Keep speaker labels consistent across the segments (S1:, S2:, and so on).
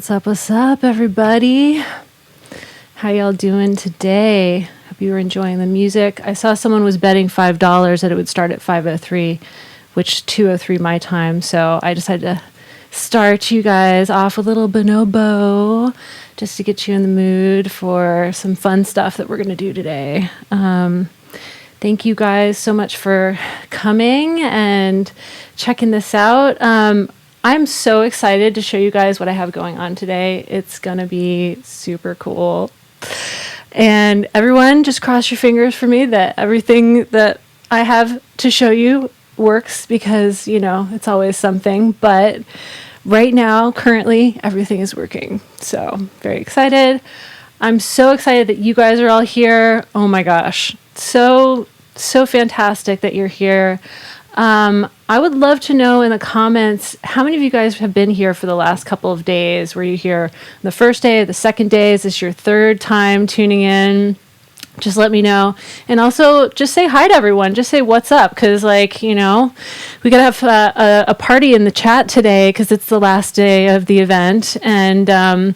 S1: What's up, everybody? How y'all doing today? Hope you were enjoying the music. I saw someone was betting $5 that it would start at 5:03, which 2:03 my time. So I decided to start you guys off with a little bonobo just to get you in the mood for some fun stuff that we're going to do today. Thank you guys so much for coming and checking this out. I'm so excited to show you guys what I have going on today. It's going to be super cool. And everyone, just cross your fingers for me that everything that I have to show you works, because, you know, it's always something. But right now, currently, everything is working. So very excited. I'm so excited that you guys are all here. Oh my gosh. So fantastic that you're here. I would love to know in the comments, how many of you guys have been here for the last couple of days? Were you here the first day, the second day? Is this your third time tuning in? Just let me know. And also just say hi to everyone. Just say what's up. Because, like, you know, we got to have a party in the chat today because it's the last day of the event. And I'm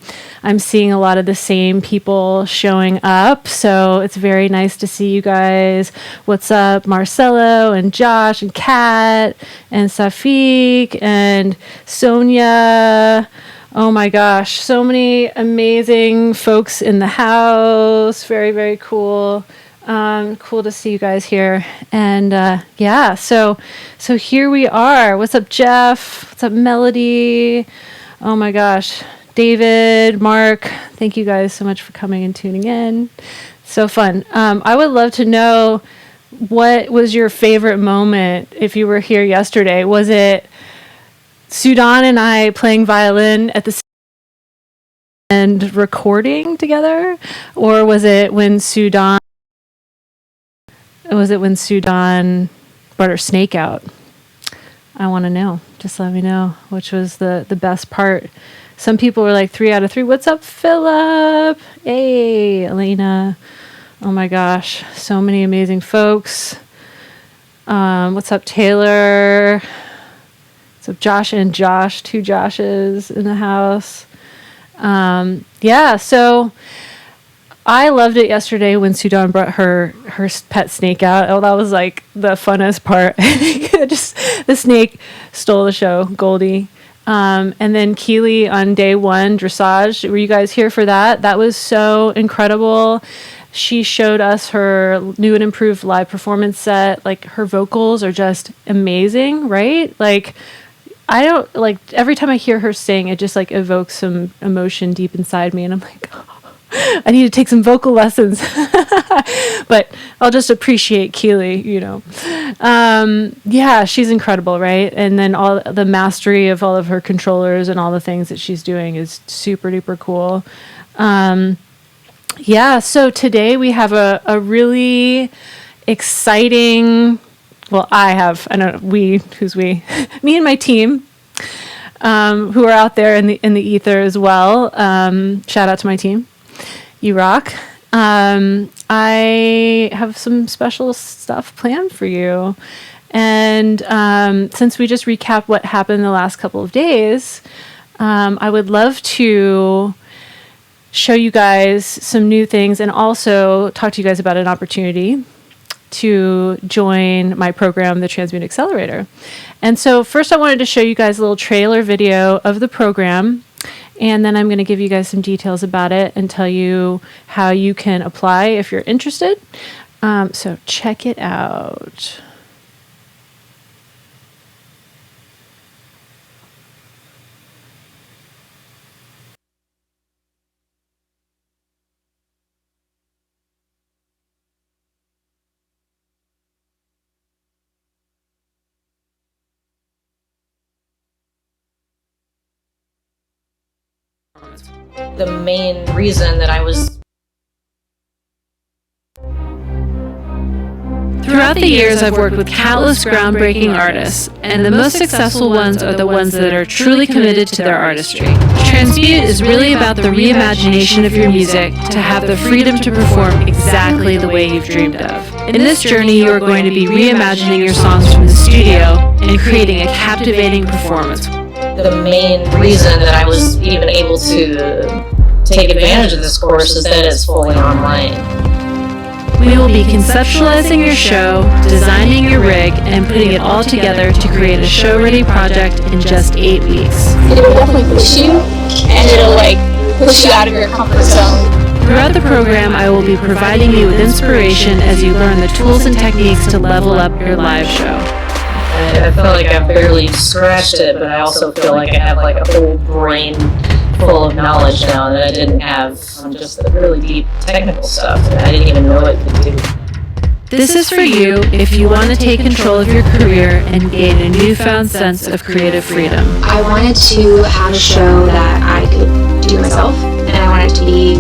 S1: seeing a lot of the same people showing up. So it's very nice to see you guys. What's up, Marcelo and Josh and Kat and Safiq and Sonia. Oh my gosh, so many amazing folks in the house. Very, very cool. Cool to see you guys here. And yeah, so here we are. What's up, Jeff? What's up, Melody? Oh my gosh, David, Mark, thank you guys so much for coming and tuning in. So fun. I would love to know, what was your favorite moment if you were here yesterday? Was it Sudan and I playing violin at the same and recording together, or was it when Sudan brought her snake out? I want to know. Just let me know which was the best part. Some people were like 3 out of 3. What's up, Philip? Hey, Elena. Oh my gosh, so many amazing folks. What's up, Taylor? So Josh and Josh, 2 Joshes in the house. Yeah, so I loved it yesterday when Sudan brought her pet snake out. Oh, that was like the funnest part. Just the snake stole the show, Goldie. And then Keely on day one, dressage. Were you guys here for that? That was so incredible. She showed us her new and improved live performance set. Like, her vocals are just amazing, right? Like, I don't, like, every time I hear her sing, it just like evokes some emotion deep inside me. And I'm like, oh, I need to take some vocal lessons. But I'll just appreciate Keely, Yeah, she's incredible, right? And then all the mastery of all of her controllers and all the things that she's doing is super duper cool. Yeah, so today we have a really exciting, well, I don't know, who's we? Me and my team, who are out there in the ether as well. Shout out to my team. You rock. I have some special stuff planned for you. And since we just recapped what happened the last couple of days, I would love to show you guys some new things and also talk to you guys about an opportunity to join my program, the Transmute Accelerator. And so first I wanted to show you guys a little trailer video of the program. And then I'm going to give you guys some details about it and tell you how you can apply if you're interested. So check it out.
S2: The main reason that I was...
S1: Throughout the years, I've worked with countless groundbreaking artists, and the most successful ones are the ones that are truly committed to their artistry. Transmute is really about the reimagination of your music to have the freedom to perform exactly the way you've dreamed of. In this journey, you are going to be reimagining your songs from the studio and creating a captivating performance.
S2: The main reason that I was even able to take advantage of this course is that it's fully online.
S1: We will be conceptualizing your show, designing your rig, and putting it all together to create a show-ready project in just 8 weeks.
S3: It will definitely push you, and it'll push you out of your comfort zone.
S1: Throughout the program, I will be providing you with inspiration as you learn the tools and techniques to level up your live show.
S2: I feel like I've barely scratched it, but I also feel like I have like a whole brain full of knowledge now that I didn't have on just the really deep technical stuff that I didn't even know it could do.
S1: This is for you if you want to take control of your career and gain a newfound sense of creative freedom.
S3: I wanted to have a show that I could do myself, and I wanted it to be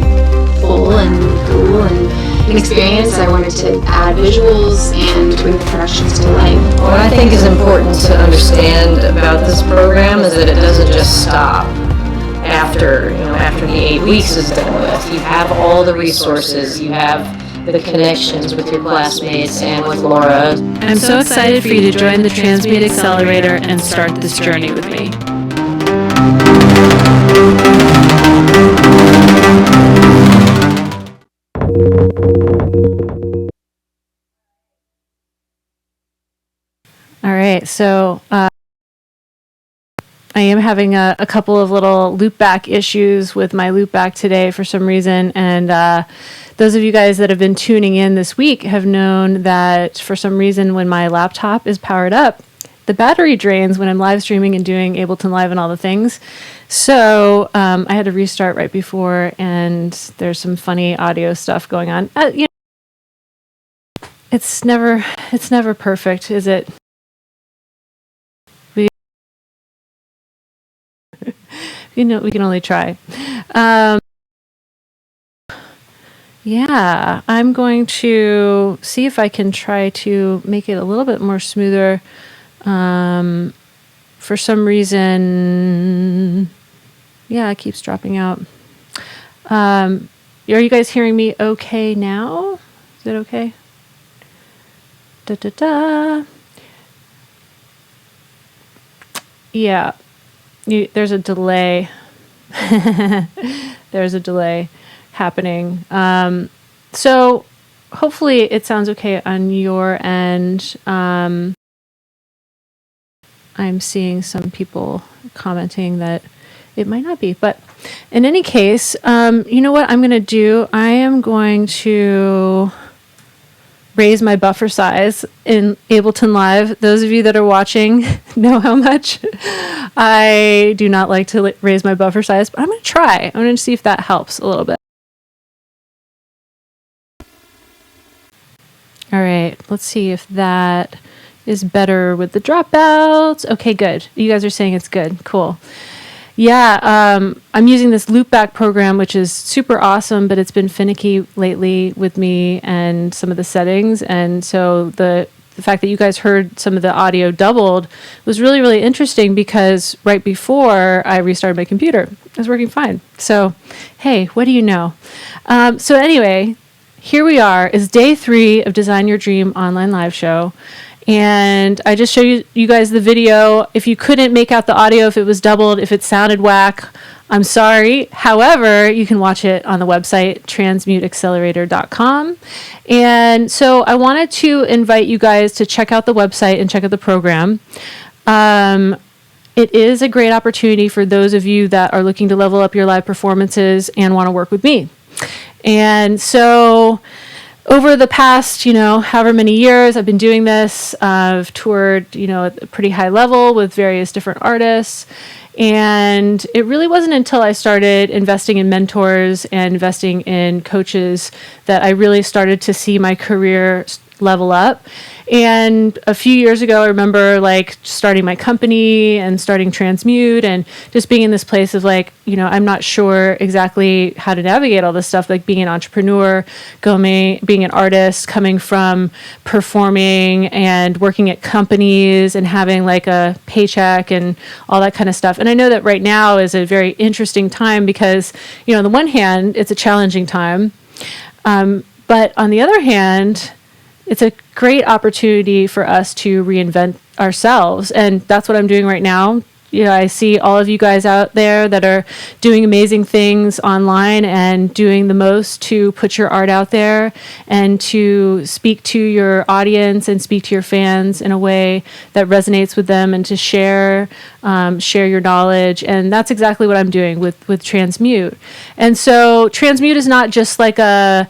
S3: full and cool and an experience. I wanted to add visuals and bring the productions to life.
S2: What I think is important to understand about this program is that it doesn't just stop after the 8 weeks is done with. You have all the resources, you have the connections with your classmates and with Laura.
S1: I'm so excited for you to join the Transmute Accelerator and start this journey with me. All right, so I am having a couple of little loopback issues with my loopback today for some reason, and those of you guys that have been tuning in this week have known that for some reason when my laptop is powered up, the battery drains when I'm live streaming and doing Ableton Live and all the things. So I had to restart right before, and there's some funny audio stuff going on. It's never perfect, is it? We can only try. Yeah, I'm going to see if I can try to make it a little bit more smoother. For some reason, yeah, it keeps dropping out. Are you guys hearing me okay now? Is it okay? Da da da. Yeah. There's a delay. There's a delay. happening. So hopefully it sounds okay on your end. I'm seeing some people commenting that it might not be, but in any case, you know what I'm going to do? I am going to raise my buffer size in Ableton Live. Those of you that are watching know how much I do not like to raise my buffer size, but I'm going to try. I'm going to see if that helps a little bit. All right, let's see if that is better with the dropouts. Okay, good. You guys are saying it's good. Cool. Yeah, I'm using this loopback program, which is super awesome, but it's been finicky lately with me and some of the settings. And so the fact that you guys heard some of the audio doubled was really, really interesting because right before I restarted my computer, it was working fine. So, hey, what do you know? So anyway, here we are is day 3 of Design Your Dream online live show. And I just showed you guys the video. If you couldn't make out the audio, if it was doubled, if it sounded whack, I'm sorry. However, you can watch it on the website, transmuteaccelerator.com. And so I wanted to invite you guys to check out the website and check out the program. It is a great opportunity for those of you that are looking to level up your live performances and want to work with me. And so over the past, however many years I've been doing this, I've toured, at a pretty high level with various different artists. And it really wasn't until I started investing in mentors and investing in coaches that I really started to see my career level up. And a few years ago, I remember starting my company and starting Transmute and just being in this place of I'm not sure exactly how to navigate all this stuff, like being an entrepreneur, being an artist, coming from performing and working at companies and having a paycheck and all that kind of stuff. And I know that right now is a very interesting time because, on the one hand, it's a challenging time. But on the other hand, it's a great opportunity for us to reinvent ourselves. And that's what I'm doing right now. I see all of you guys out there that are doing amazing things online and doing the most to put your art out there and to speak to your audience and speak to your fans in a way that resonates with them and to share your knowledge. And that's exactly what I'm doing with Transmute. And so Transmute is not just like a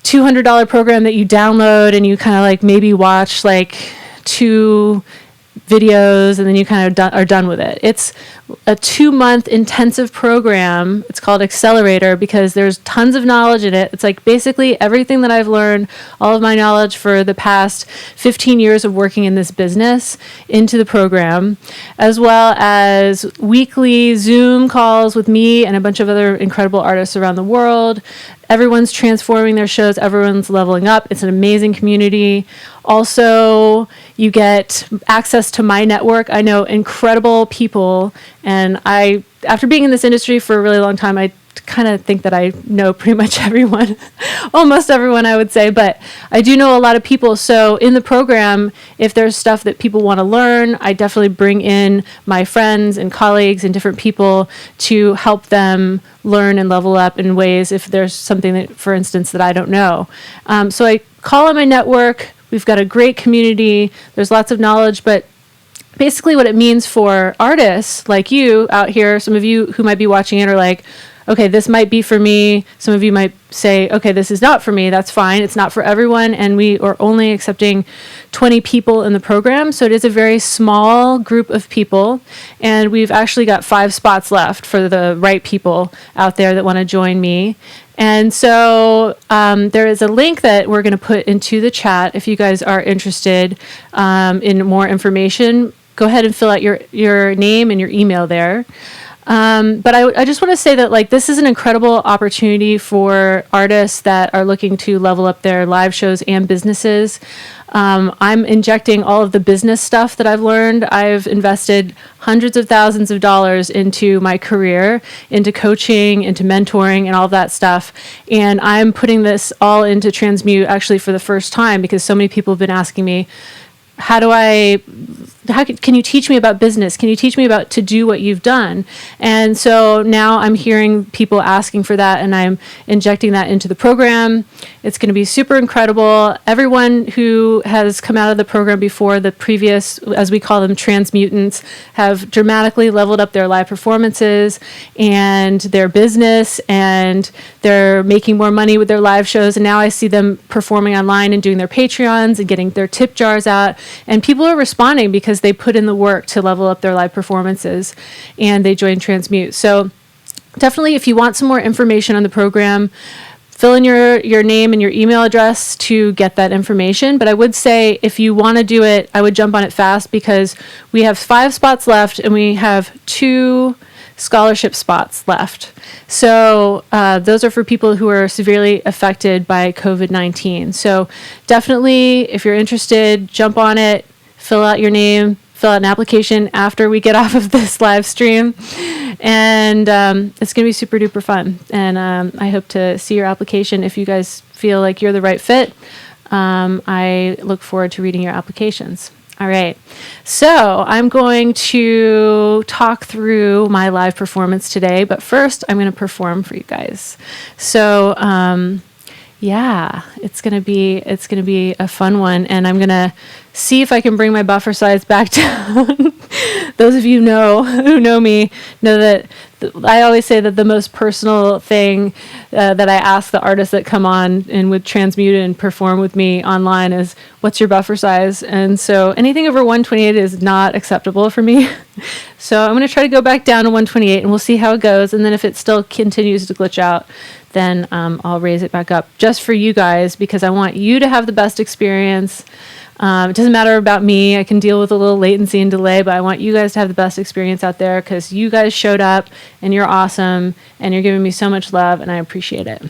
S1: $200 program that you download and you kind of maybe watch 2 videos and then you kind of are done with it. It's a 2-month intensive program. It's called Accelerator because there's tons of knowledge in it. It's basically everything that I've learned, all of my knowledge for the past 15 years of working in this business into the program, as well as weekly Zoom calls with me and a bunch of other incredible artists around the world. Everyone's transforming their shows. Everyone's leveling up. It's an amazing community. Also, you get access to my network. I know incredible people. And after being in this industry for a really long time, I kind of think that I know pretty much everyone, almost everyone, I would say, but I do know a lot of people. So in the program, if there's stuff that people want to learn, I definitely bring in my friends and colleagues and different people to help them learn and level up in ways if there's something that, for instance, that I don't know. So I call on my network. We've got a great community. There's lots of knowledge, but basically what it means for artists like you out here, some of you who might be watching it are okay, this might be for me. Some of you might say, okay, this is not for me. That's fine. It's not for everyone. And we are only accepting 20 people in the program. So it is a very small group of people. And we've actually got 5 spots left for the right people out there that want to join me. And so there is a link that we're going to put into the chat. If you guys are interested in more information, go ahead and fill out your name and your email there. But I just want to say that this is an incredible opportunity for artists that are looking to level up their live shows and businesses. I'm injecting all of the business stuff that I've learned. I've invested hundreds of thousands of dollars into my career, into coaching, into mentoring, and all of that stuff. And I'm putting this all into Transmute actually for the first time because so many people have been asking me, how do I can you teach me about business? Can you teach me about to do what you've done? And so now I'm hearing people asking for that, and I'm injecting that into the program. It's going to be super incredible. Everyone who has come out of the program before, the previous, as we call them, transmutants, have dramatically leveled up their live performances and their business, and they're making more money with their live shows. And now I see them performing online and doing their Patreons and getting their tip jars out. And people are responding because they put in the work to level up their live performances, and they join Transmute. So definitely, if you want some more information on the program, fill in your name and your email address to get that information. But I would say if you want to do it, I would jump on it fast, because we have 5 spots left and we have 2 scholarship spots left. So those are for people who are severely affected by COVID-19. So definitely, if you're interested, jump on it, fill out your name, fill out an application after we get off of this live stream. And it's going to be super duper fun. And I hope to see your application if you guys feel like you're the right fit. I look forward to reading your applications. All right. So I'm going to talk through my live performance today, but first I'm going to perform for you guys. So yeah, it's gonna be a fun one, and I'm gonna see if I can bring my buffer size back down. Those of you who know me know that I always say that the most personal thing that I ask the artists that come on and would transmute and perform with me online is, what's your buffer size? And so anything over 128 is not acceptable for me. So I'm going to try to go back down to 128, and we'll see how it goes. And then if it still continues to glitch out, then I'll raise it back up just for you guys, because I want you to have the best experience. It doesn't matter about me. I can deal with a little latency and delay, but I want you guys to have the best experience out there, because you guys showed up and you're awesome and you're giving me so much love, and I appreciate it.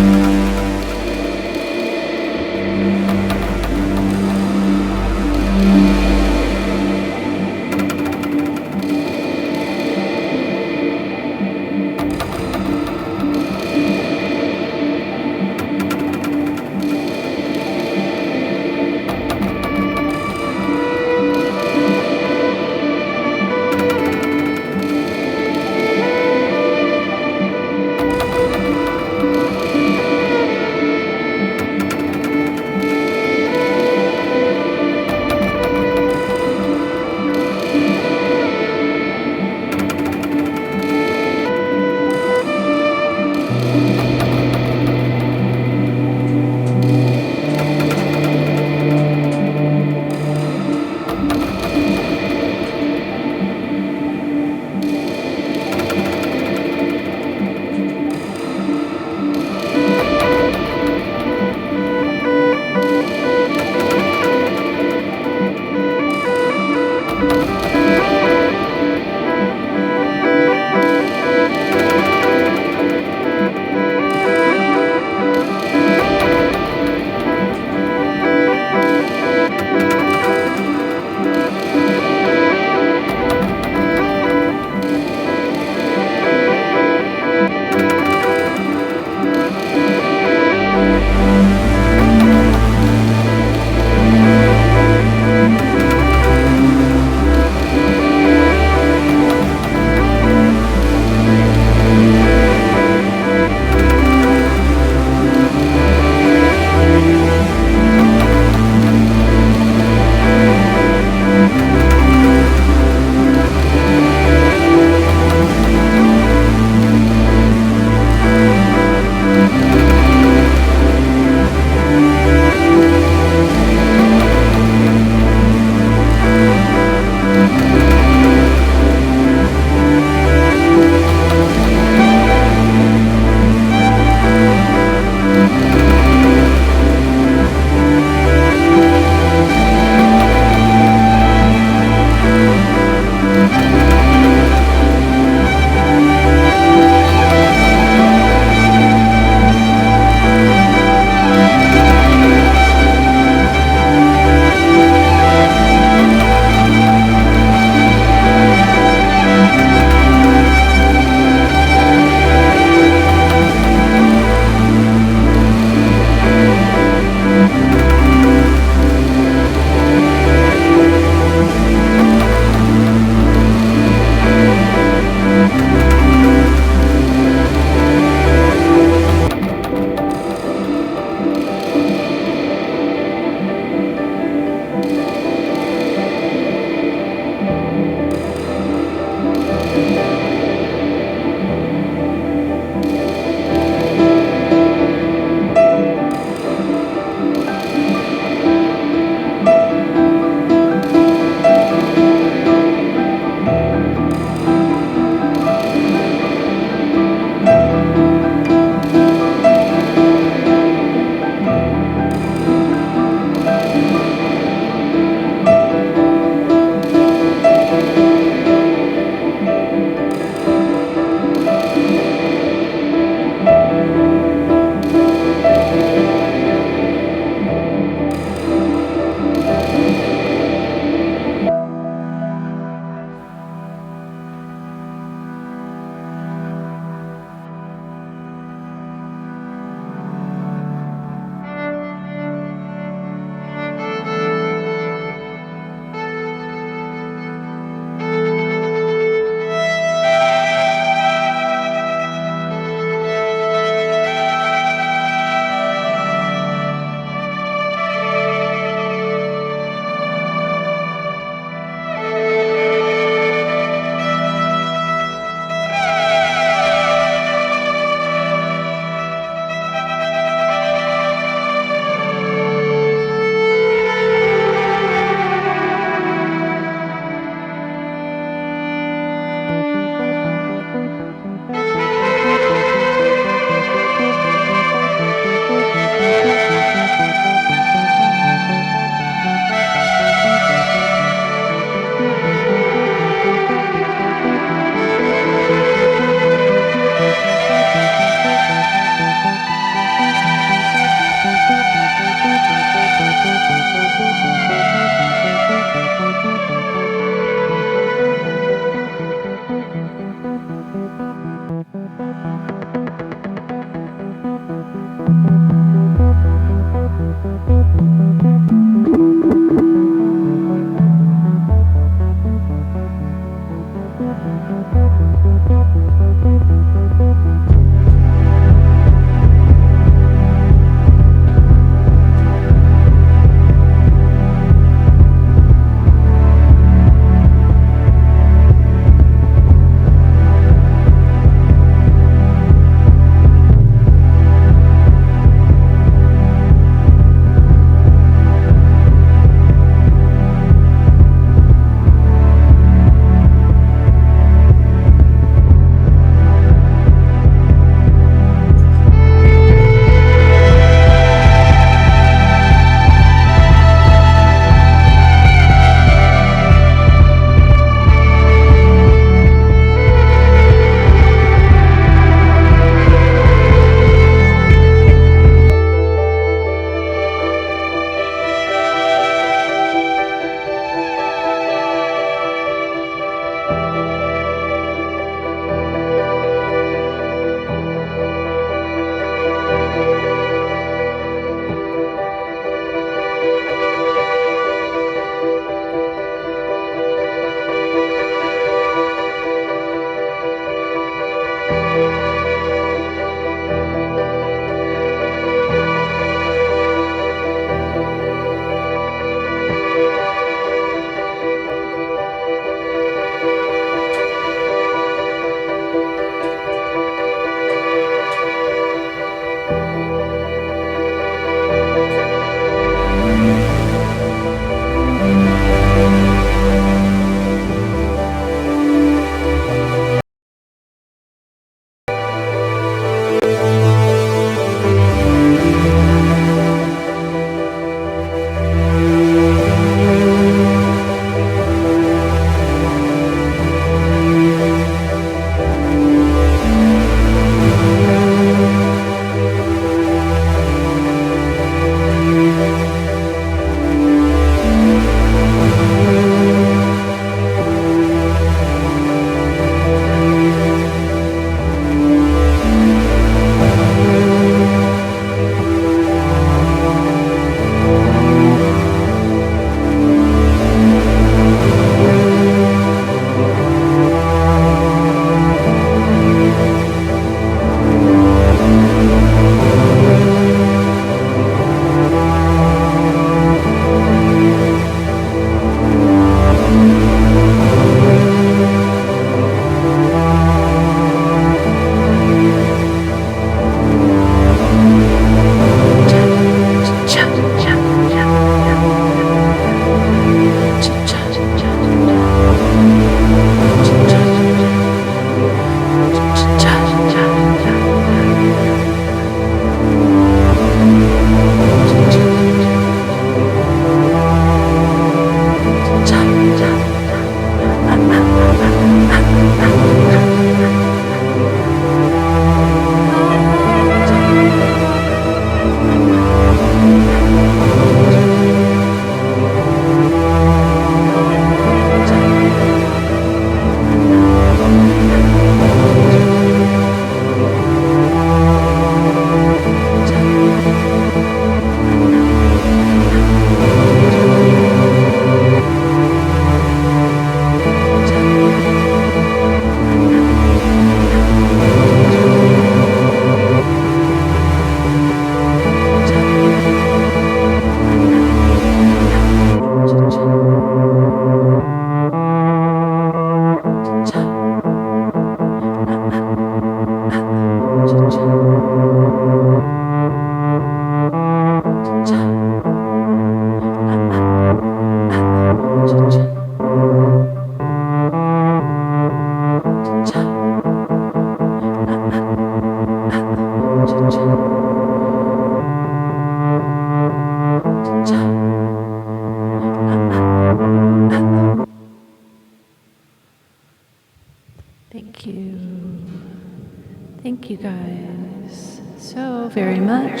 S1: Thank you guys so very much.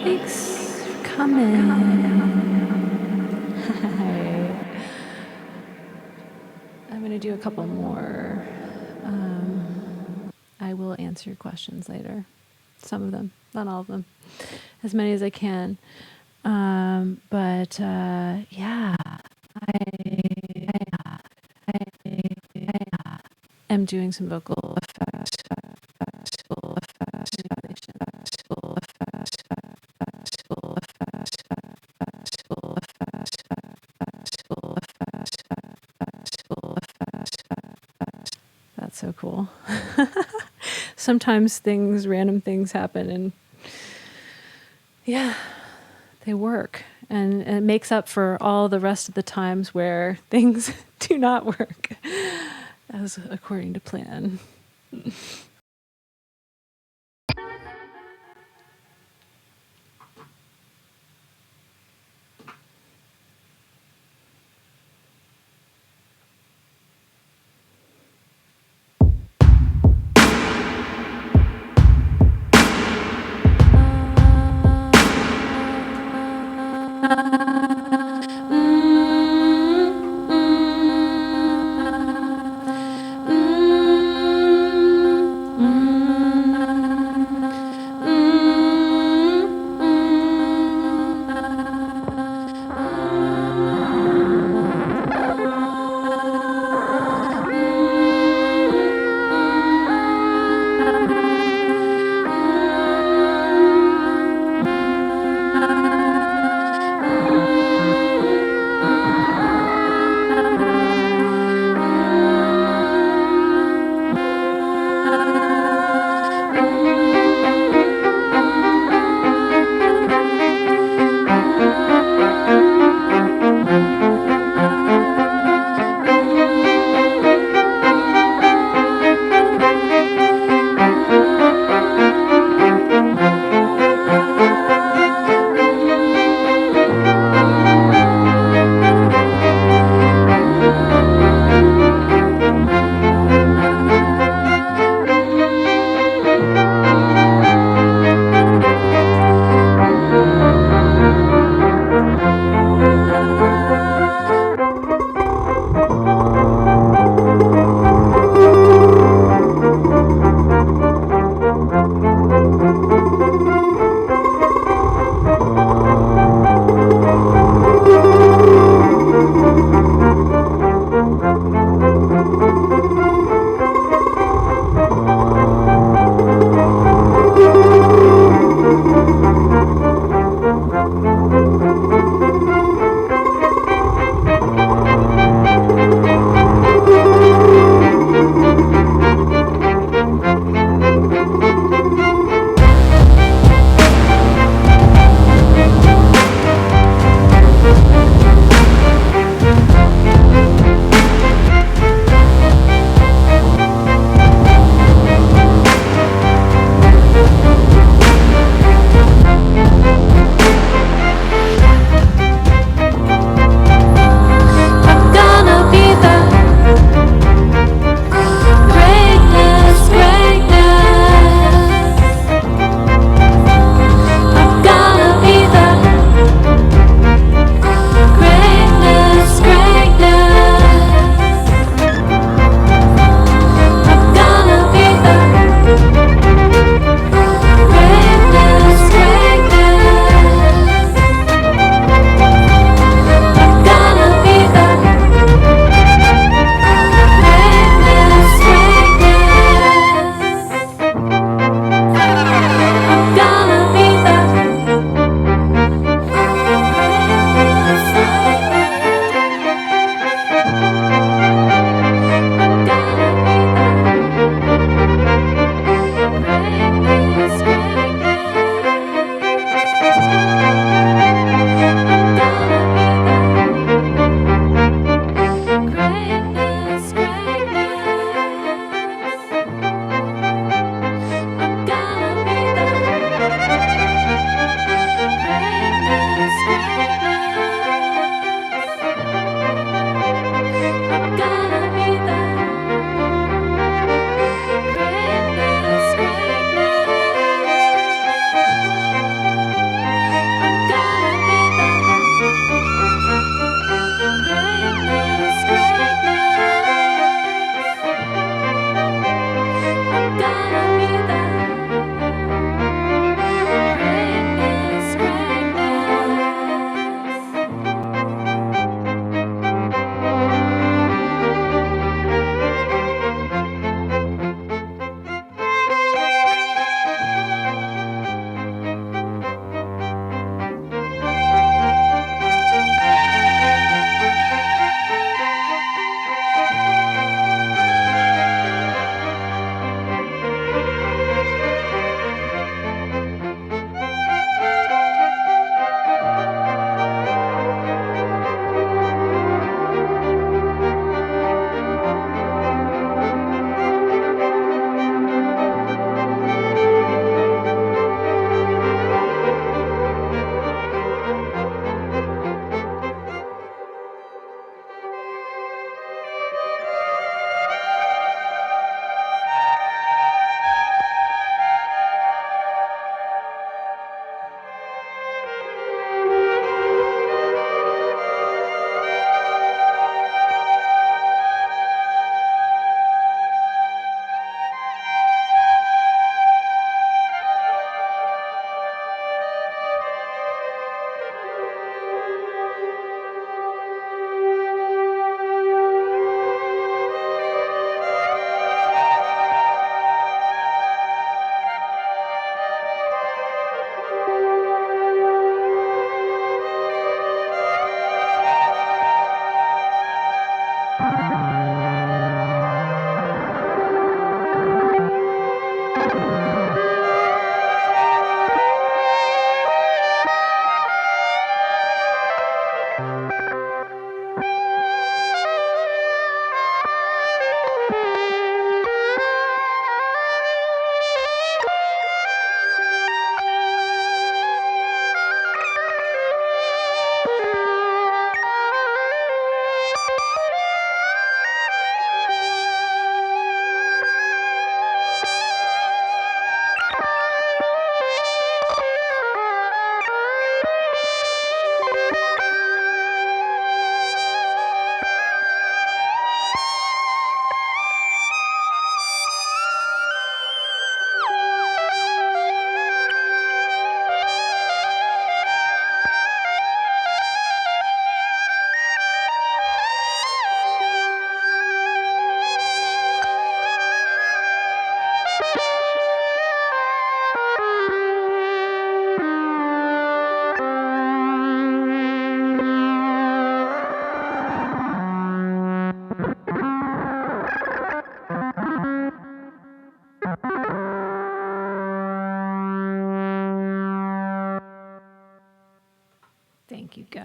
S1: Thanks for coming. I'm going to do a couple more. I will answer your questions later. Some of them, not all of them. As many as I can. But yeah, I am doing some vocal effects. That's so cool. Sometimes random things happen, and yeah, they work. And it makes up for all the rest of the times where things do not work as according to plan.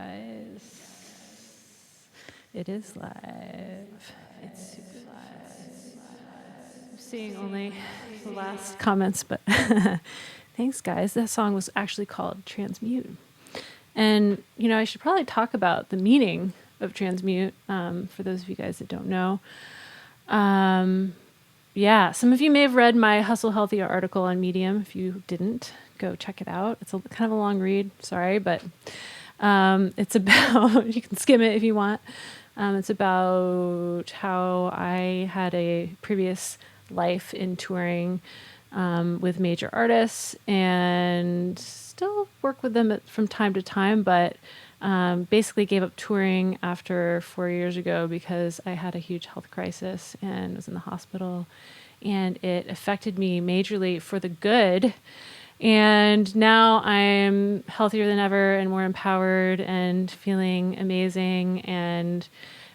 S1: guys. It is live. It's super live. I'm seeing only the last comments, but thanks, guys. That song was actually called Transmute. And, you know, I should probably talk about the meaning of Transmute for those of you guys that don't know. Yeah, some of you may have read my Hustle Healthy article on Medium. If you didn't, go check it out. It's kind of a long read, sorry, but it's about, you can skim it if you want. It's about how I had a previous life in touring with major artists and still work with them from time to time, but basically gave up touring after 4 years ago because I had a huge health crisis and was in the hospital, and it affected me majorly for the good. And now I'm healthier than ever and more empowered and feeling amazing and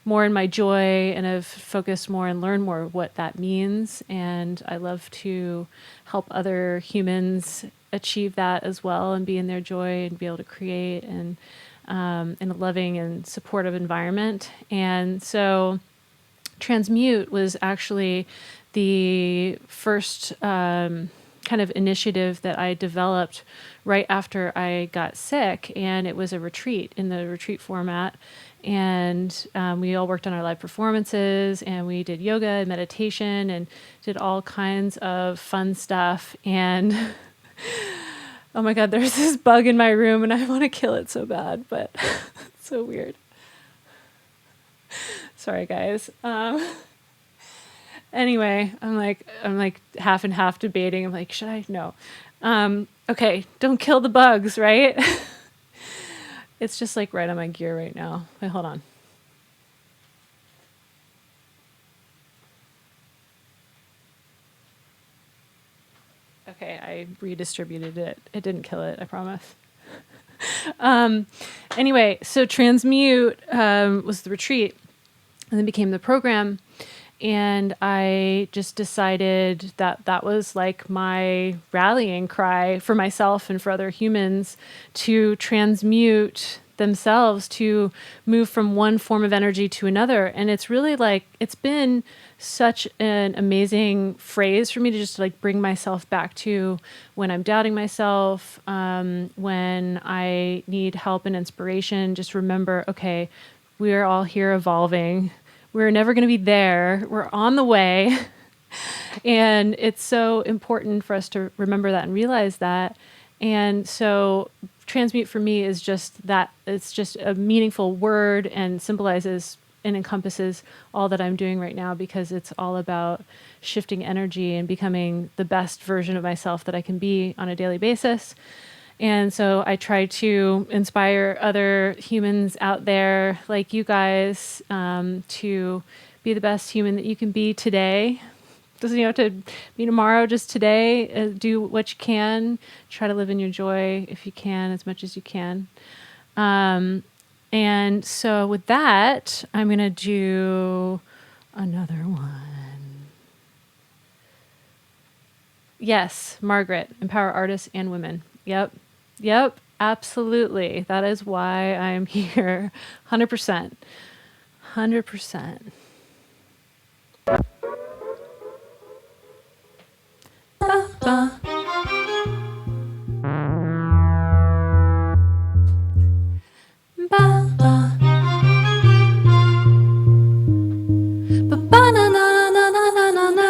S1: more in my joy, and have focused more and learned more what that means. And I love to help other humans achieve that as well and be in their joy and be able to create and in a loving and supportive environment. And so Transmute was actually the first kind of initiative that I developed right after I got sick, and it was a retreat in the retreat format. And we all worked on our live performances, and we did yoga and meditation and did all kinds of fun stuff. And oh my God, there's this bug in my room and I want to kill it so bad, but it's so weird. Sorry, guys. Anyway, I'm like half and half debating. I'm like, should I? No. Okay, don't kill the bugs, right? It's just like right on my gear right now. Wait, hold on. Okay, I redistributed it. It didn't kill it, I promise. Anyway, so Transmute was the retreat and then became the program. And I just decided that that was like my rallying cry for myself and for other humans to transmute themselves, to move from one form of energy to another. And it's really like, it's been such an amazing phrase for me to just like bring myself back to when I'm doubting myself, when I need help and inspiration. Just remember, okay, we are all here evolving. We're never going to be there. We're on the way. And it's so important for us to remember that and realize that. And so Transmute for me is just that. It's just a meaningful word and symbolizes and encompasses all that I'm doing right now, because it's all about shifting energy and becoming the best version of myself that I can be on a daily basis. And so I try to inspire other humans out there like you guys to be the best human that you can be today. Doesn't have to be tomorrow, just today. Do what you can. Try to live in your joy if you can, as much as you can. And so with that, I'm going to do another one. Yes, Margaret, empower artists and women. Yep, absolutely. That is why I'm here. 100%. 100%. Ba-ba. Ba-ba. Ba-ba-na-na-na-na-na-na.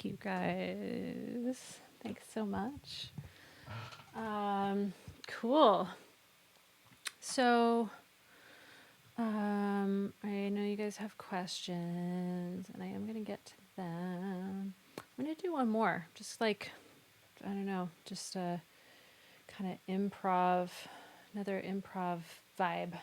S1: Thank you guys. Thanks so much. Cool. So, I know you guys have questions, and I am going to get to them. I'm going to do one more, just like, I don't know, just a kind of improv, another improv vibe.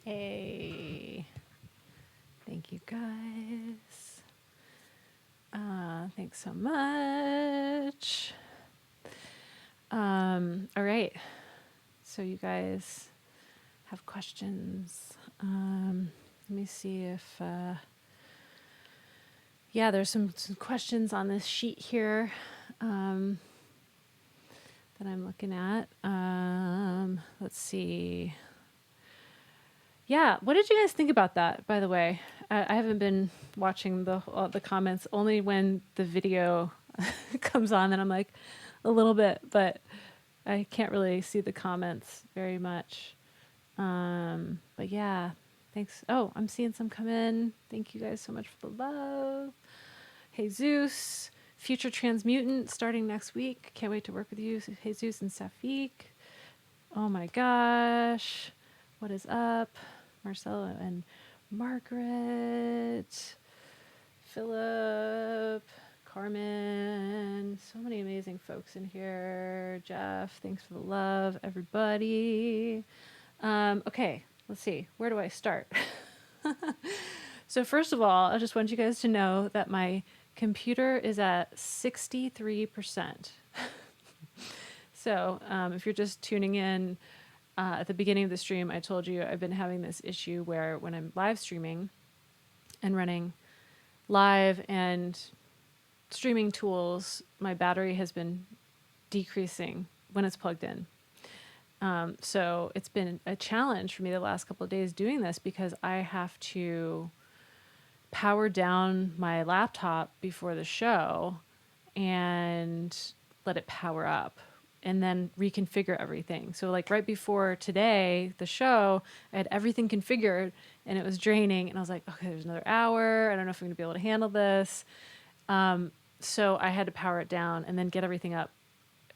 S1: Hey. Thank you guys. Thanks so much. All right. So you guys have questions. Let me see if, there's some questions on this sheet here that I'm looking at. Let's see. Yeah, what did you guys think about that, by the way? I haven't been watching the comments, only when the video comes on, then I'm like a little bit, but I can't really see the comments very much. But yeah, thanks. Oh, I'm seeing some come in. Thank you guys so much for the love. Jesus, future transmutant starting next week. Can't wait to work with you, Jesus and Safik. Oh my gosh. What is up? Marcelo and Margaret, Philip, Carmen, so many amazing folks in here. Jeff, thanks for the love, everybody. Okay, let's see. Where do I start? So first of all, I just want you guys to know that my computer is at 63%. So if you're just tuning in, at the beginning of the stream, I told you I've been having this issue where when I'm live streaming and running live and streaming tools, my battery has been decreasing when it's plugged in. So it's been a challenge for me the last couple of days doing this because I have to power down my laptop before the show and let it power up and then reconfigure everything. So like right before today, the show, I had everything configured and it was draining and I was like, okay, there's another hour. I don't know if I'm gonna be able to handle this. So I had to power it down and then get everything up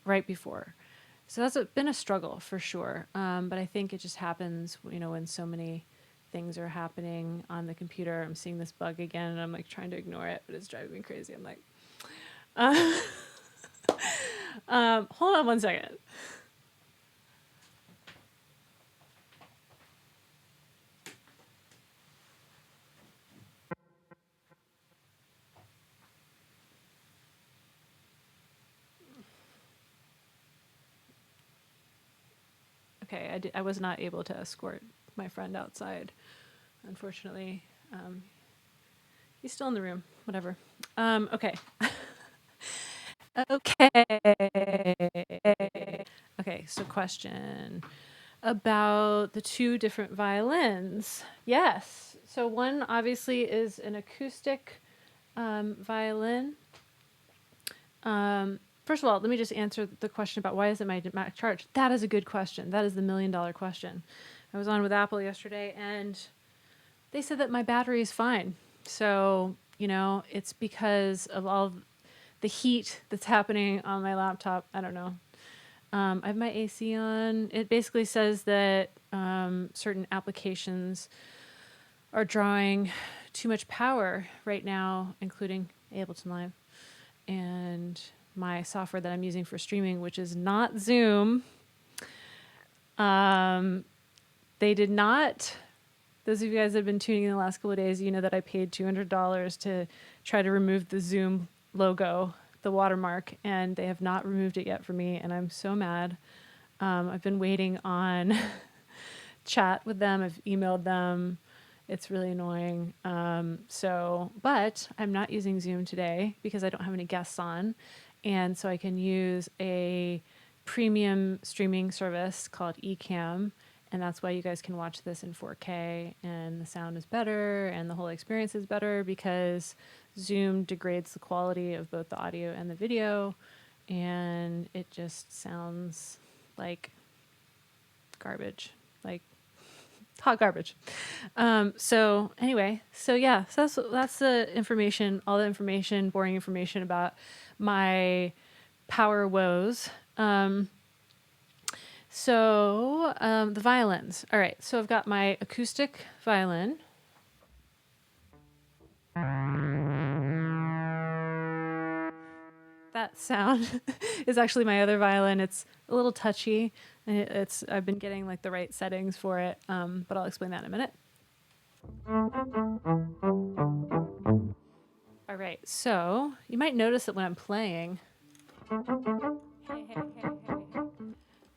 S1: right before. So that's been a struggle for sure. But I think it just happens, when so many things are happening on the computer. I'm seeing this bug again and I'm like trying to ignore it, but it's driving me crazy. I'm like, hold on one second. Okay, I was not able to escort my friend outside, unfortunately. He's still in the room, whatever. Okay. Okay, so question about the two different violins. Yes, so one obviously is an acoustic violin. First of all, let me just answer the question about why isn't my Mac charged. That is a good question. That is the $1 million question. I was on with Apple yesterday and they said that my battery is fine. So, it's because of all the heat that's happening on my laptop. I don't know. I have my AC on. It basically says that certain applications are drawing too much power right now, including Ableton Live. And my software that I'm using for streaming, which is not Zoom, they did not. Those of you guys that have been tuning in the last couple of days, you know that I paid $200 to try to remove the Zoom logo, the watermark, and they have not removed it yet for me, and I'm so mad. I've been waiting on chat with them. I've emailed them. It's really annoying. But I'm not using Zoom today because I don't have any guests on, and so I can use a premium streaming service called Ecamm. And that's why you guys can watch this in 4K and the sound is better and the whole experience is better because Zoom degrades the quality of both the audio and the video. And it just sounds like garbage, like hot garbage. So that's the information, all the information, boring information about my power woes. The violins. All right, so I've got my acoustic violin. That sound is actually my other violin. It's a little touchy. I've been getting like the right settings for it, but I'll explain that in a minute. All right, so you might notice that when I'm playing,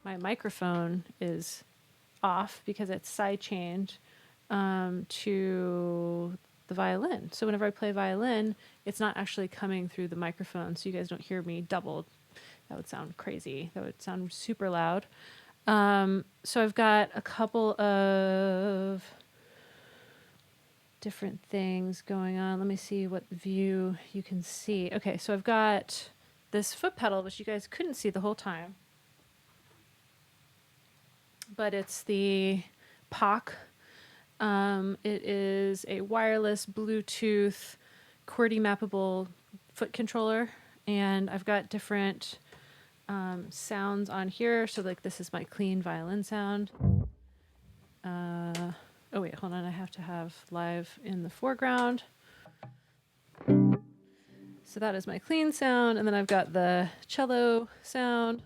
S1: my microphone is off because it's sidechained to the violin. So whenever I play violin, it's not actually coming through the microphone, so you guys don't hear me doubled. That would sound crazy. That would sound super loud. So I've got a couple of different things going on. Let me see what view you can see. Okay, so I've got this foot pedal, which you guys couldn't see the whole time, but it's the POC. It is a wireless Bluetooth QWERTY mappable foot controller, and I've got different sounds on here. So like this is my clean violin sound. Oh wait, hold on. I have to have live in the foreground. So that is my clean sound, and then I've got the cello sound,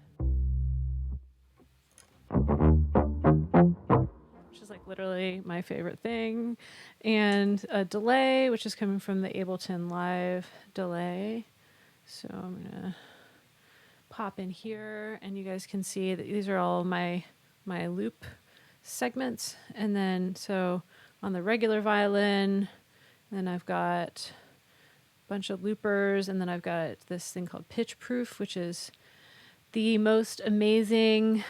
S1: which is like literally my favorite thing, and a delay, which is coming from the Ableton Live delay. So I'm gonna pop in here, and you guys can see that these are all my loop segments. And then so on the regular violin, then I've got a bunch of loopers, and then I've got this thing called Pitch Proof, which is the most amazing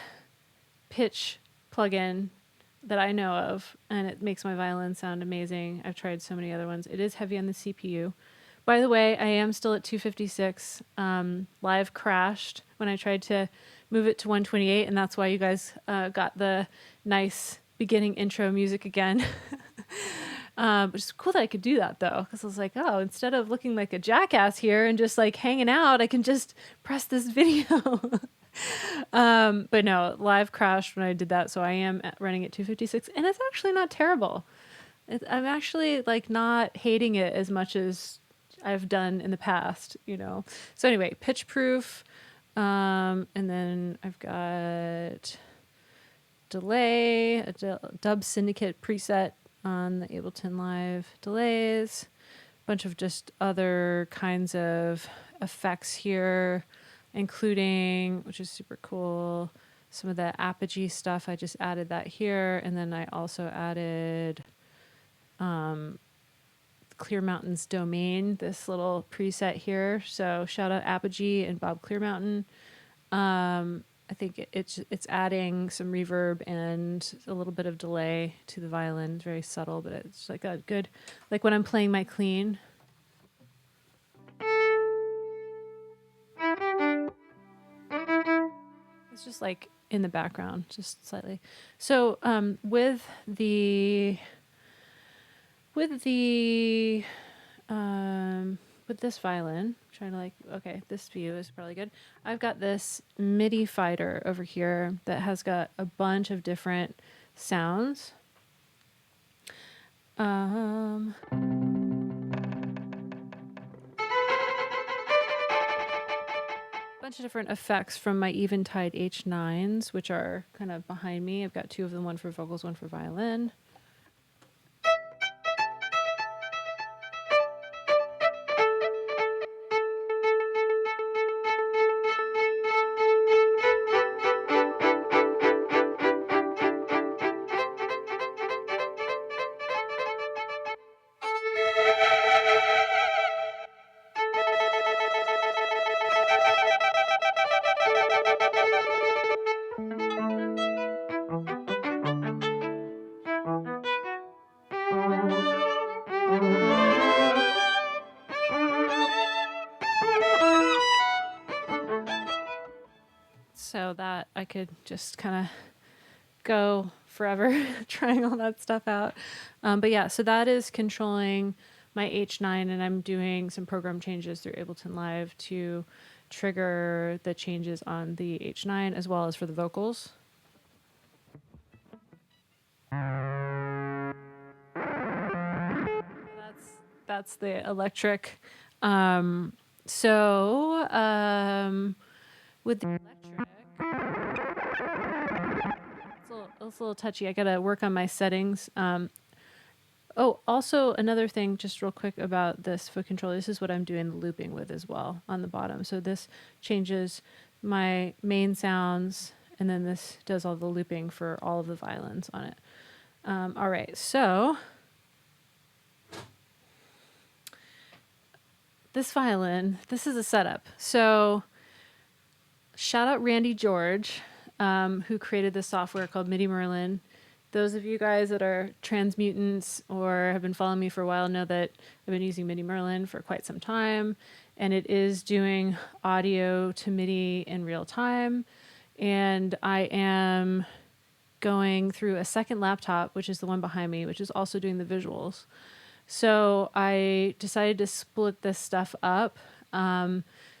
S1: pitch plugin that I know of, and it makes my violin sound amazing. I've tried so many other ones. It is heavy on the CPU. By the way, I am still at 256. Live crashed when I tried to move it to 128, and that's why you guys got the nice beginning intro music again. Which is cool that I could do that, though, because I was like, oh, instead of looking like a jackass here and just like hanging out, I can just press this video. But no, live crashed when I did that, so I am running at 256, and it's actually not terrible. I'm actually like not hating it as much as I've done in the past, you know. So anyway, Pitch Proof, and then I've got delay, a Dub Syndicate preset on the Ableton Live delays, a bunch of just other kinds of effects here, including, which is super cool, some of the apogee stuff. I just added that here, and then I also added Clear Mountain's domain, this little preset here. So shout out Apogee and Bob Clearmountain. I think it's adding some reverb and a little bit of delay to the violin. It's very subtle, but it's like a good, like when I'm playing my clean. It's just like in the background, just slightly. So with this violin, I'm trying to like, okay, this view is probably good. I've got this MIDI fighter over here that has got a bunch of different sounds. Bunch of different effects from my Eventide H9s, which are kind of behind me. I've got two of them, one for vocals, one for violin. So that I could just kind of go forever trying all that stuff out. But yeah, so that is controlling my H9, and I'm doing some program changes through Ableton Live to trigger the changes on the H9 as well as for the vocals. That's the electric. With the electric, Feels a little touchy. I got to work on my settings. Oh, also another thing, just real quick about this foot controller. This is what I'm doing the looping with as well on the bottom. So this changes my main sounds, and then this does all the looping for all of the violins on it. All right, so this violin, this is a setup. So shout out Randy George, who created this software called MIDI Merlin. Those of you guys that are transmutants or have been following me for a while know that I've been using MIDI Merlin for quite some time, and it is doing audio to MIDI in real time. And I am going through a second laptop, which is the one behind me, which is also doing the visuals. So I decided to split this stuff up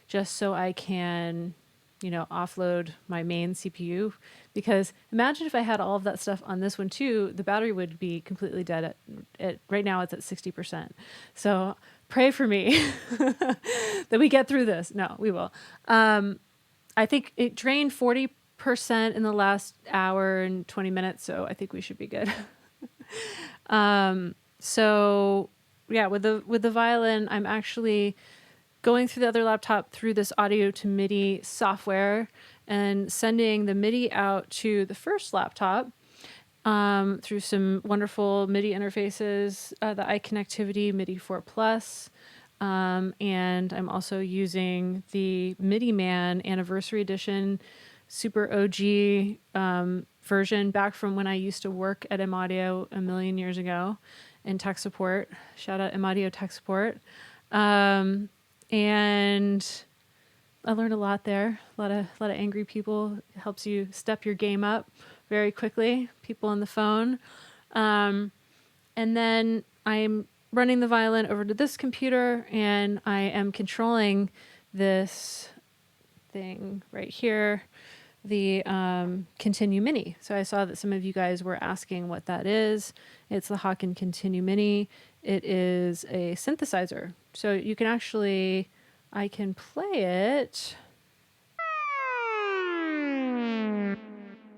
S1: just so I can, offload my main CPU. Because imagine if I had all of that stuff on this one too, the battery would be completely dead. Right now it's at 60%. So pray for me that we get through this. No, we will. I think it drained 40% in the last hour and 20 minutes, so I think we should be good. So yeah, with the violin, I'm actually going through the other laptop through this audio to MIDI software and sending the MIDI out to the first laptop through some wonderful MIDI interfaces, the iConnectivity MIDI 4 Plus. And I'm also using the MIDI Man Anniversary Edition Super OG version back from when I used to work at M Audio a million years ago in tech support. Shout out M Audio tech support. And I learned a lot there. A lot of angry people. It helps you step your game up very quickly. People on the phone. And then I'm running the violin over to this computer, and I am controlling this thing right here, the Continue Mini. So I saw that some of you guys were asking what that is. It's the Hawken Continue Mini. It is a synthesizer. So you can actually, I can play it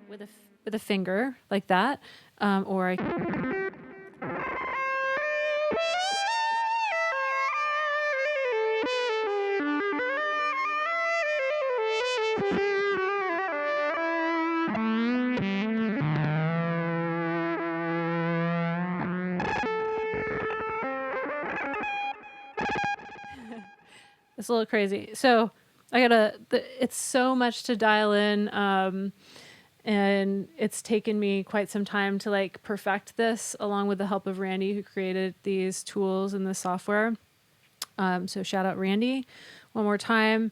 S1: with a finger like that, or I it's a little crazy. So it's so much to dial in. And it's taken me quite some time to perfect this, along with the help of Randy, who created these tools and the software. So shout out Randy one more time.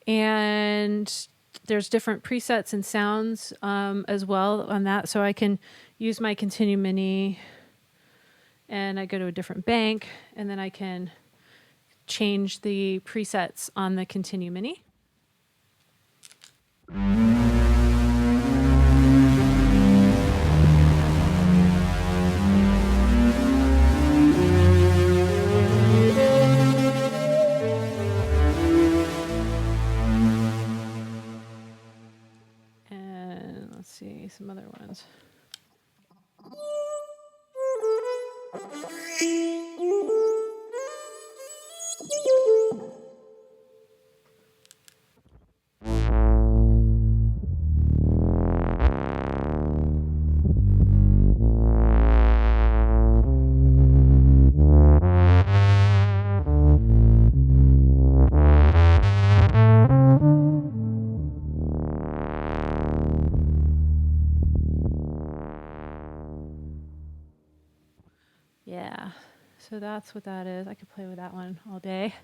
S1: And there's different presets and sounds as well on that. So I can use my Continue Mini, and I go to a different bank, and then I can change the presets on the Continue Mini. And let's see some other ones. Yeah, so that's what that is. I could play with that one all day.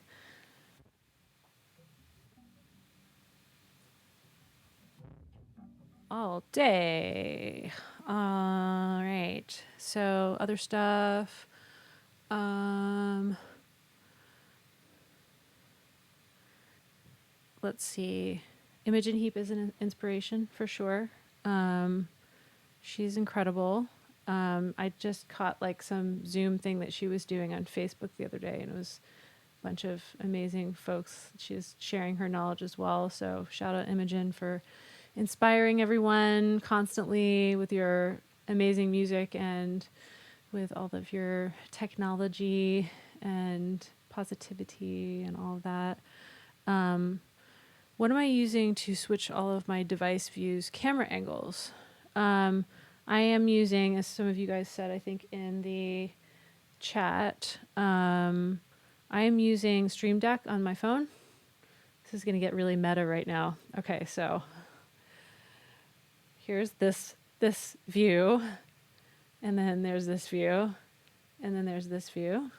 S1: All day. All right. So other stuff. Let's see. Imogen Heap is an inspiration for sure. She's incredible. I just caught some Zoom thing that she was doing on Facebook the other day, and it was a bunch of amazing folks. She's sharing her knowledge as well. So shout out Imogen for inspiring everyone constantly with your amazing music and with all of your technology and positivity and all of that. What am I using to switch all of my device views camera angles? I am using, as some of you guys said, I think in the chat, I am using Stream Deck on my phone. This is going to get really meta right now. Okay, so here's this view, and then there's this view, and then there's this view.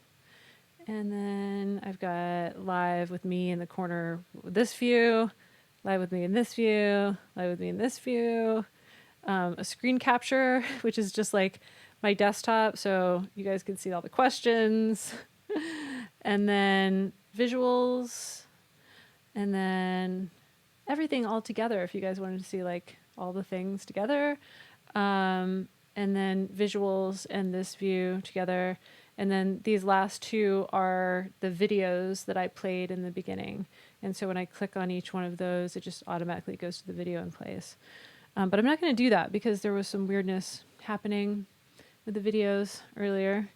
S1: And then I've got live with me in the corner with this view, live with me in this view, live with me in this view, a screen capture, which is just like my desktop, so you guys can see all the questions, and then visuals, and then everything all together if you guys wanted to see like all the things together, and then visuals and this view together. And then these last two are the videos that I played in the beginning. And so when I click on each one of those, it just automatically goes to the video and plays. But I'm not going to do that because there was some weirdness happening with the videos earlier.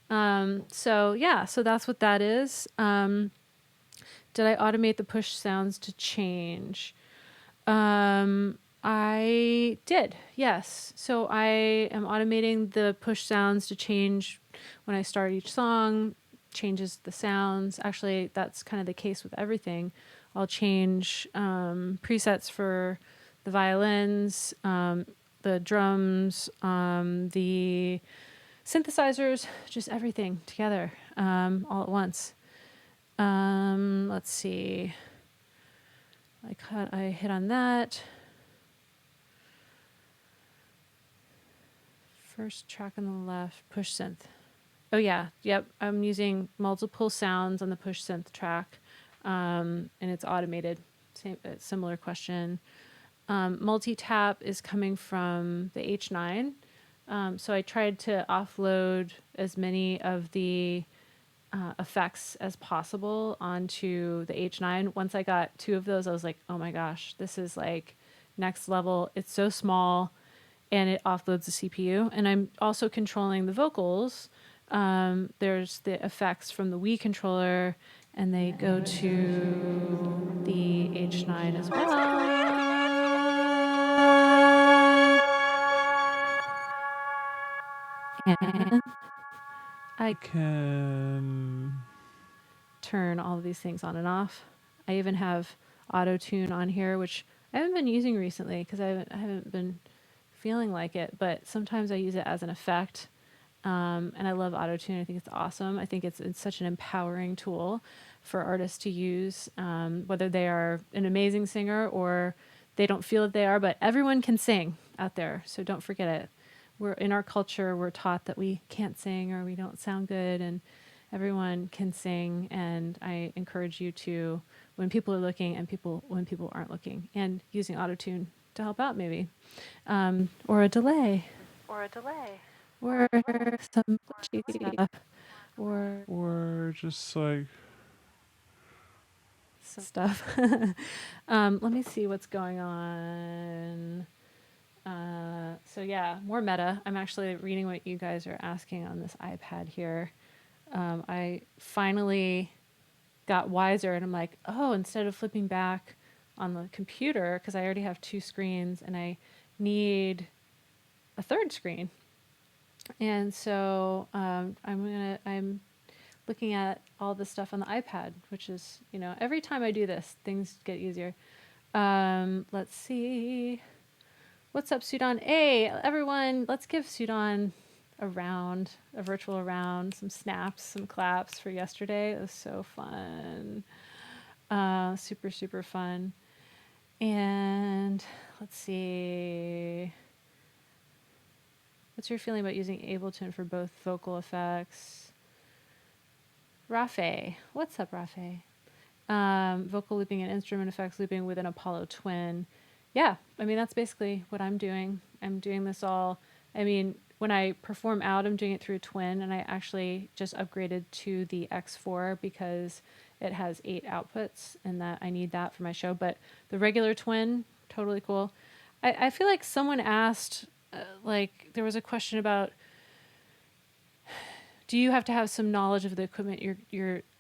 S1: So that's what that is. Did I automate the push sounds to change? I did, yes. So I am automating the push sounds to change when I start each song, changes the sounds. Actually, that's kind of the case with everything. I'll change presets for the violins, the drums, the synthesizers, just everything together all at once. Let's see. I hit on that. First track on the left, push synth. Oh yeah, yep. I'm using multiple sounds on the push synth track, and it's automated. Similar question. Multi-tap is coming from the H9. So I tried to offload as many of the effects as possible onto the H9. Once I got two of those, I was like, oh my gosh, this is like next level. It's so small and it offloads the CPU. And I'm also controlling the vocals. There's the effects from the Wii controller and they go to the H9 as well. And I can turn all of these things on and off. I even have auto tune on here, which I haven't been using recently because I haven't been feeling like it, but sometimes I use it as an effect. And I love auto tune. I think it's awesome. I think it's such an empowering tool for artists to use, whether they are an amazing singer or they don't feel that they are, but everyone can sing out there. So don't forget it. We're in our culture, we're taught that we can't sing or we don't sound good, and everyone can sing. And I encourage you to, when people are looking and when people aren't looking, and using autotune to help out maybe, or a delay, or some stuff, or just like some stuff. Let me see what's going on. So yeah, more meta. I'm actually reading what you guys are asking on this iPad here. I finally got wiser and I'm like, oh, instead of flipping back on the computer, because I already have two screens and I need a third screen. And so I'm looking at all the stuff on the iPad, which is, every time I do this, things get easier. Let's see. What's up, Sudan? Hey, everyone, let's give Sudan a virtual round, some snaps, some claps for yesterday. It was so fun. Super, super fun. And let's see. What's your feeling about using Ableton for both vocal effects? Rafe. What's up, Rafe? Vocal looping and instrument effects looping with an Apollo Twin. Yeah, that's basically what I'm doing. I'm doing this all. When I perform out, I'm doing it through a Twin, and I actually just upgraded to the X4 because it has 8 outputs, and that I need that for my show. But the regular Twin Totally cool. I feel like someone asked, like, there was a question about, do you have to have some knowledge of the equipment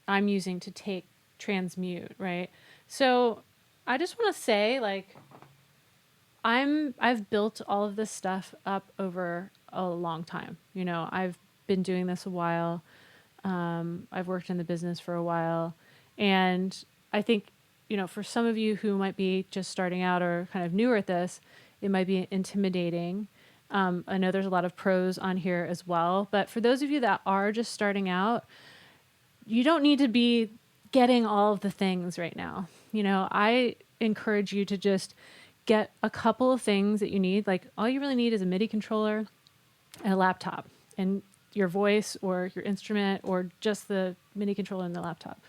S1: I'm using to take Transmute, right? So I just want to say, like, I've built all of this stuff up over a long time. You know, I've been doing this a while. I've worked in the business for a while, and I think, you know, for some of you who might be just starting out or kind of newer at this, it might be intimidating. I know there's a lot of pros on here as well, but for those of you that are just starting out, you don't need to be getting all of the things right now. You know, I encourage you to just get a couple of things that you need. Like, all you really need is a MIDI controller and a laptop and your voice or your instrument or just the MIDI controller and the laptop.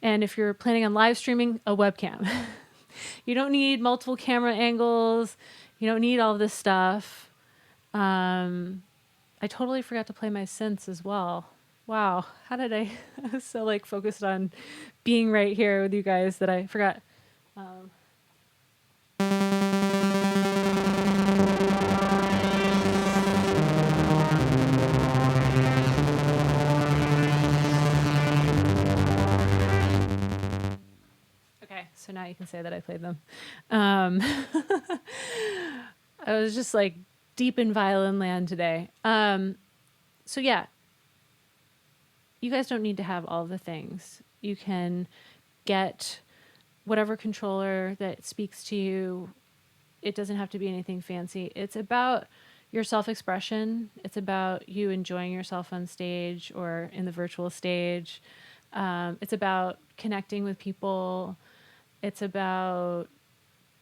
S1: And if you're planning on live streaming, a webcam. You don't need multiple camera angles. You don't need all of this stuff. I totally forgot to play my synths as well. Wow, how did I was so like focused on being right here with you guys that I forgot. Okay, so now you can say that I played them. I was just like deep in violin land today. So yeah, you guys don't need to have all the things. You can get whatever controller that speaks to you. It doesn't have to be anything fancy. It's about your self-expression. It's about you enjoying yourself on stage or in the virtual stage. It's about connecting with people. It's about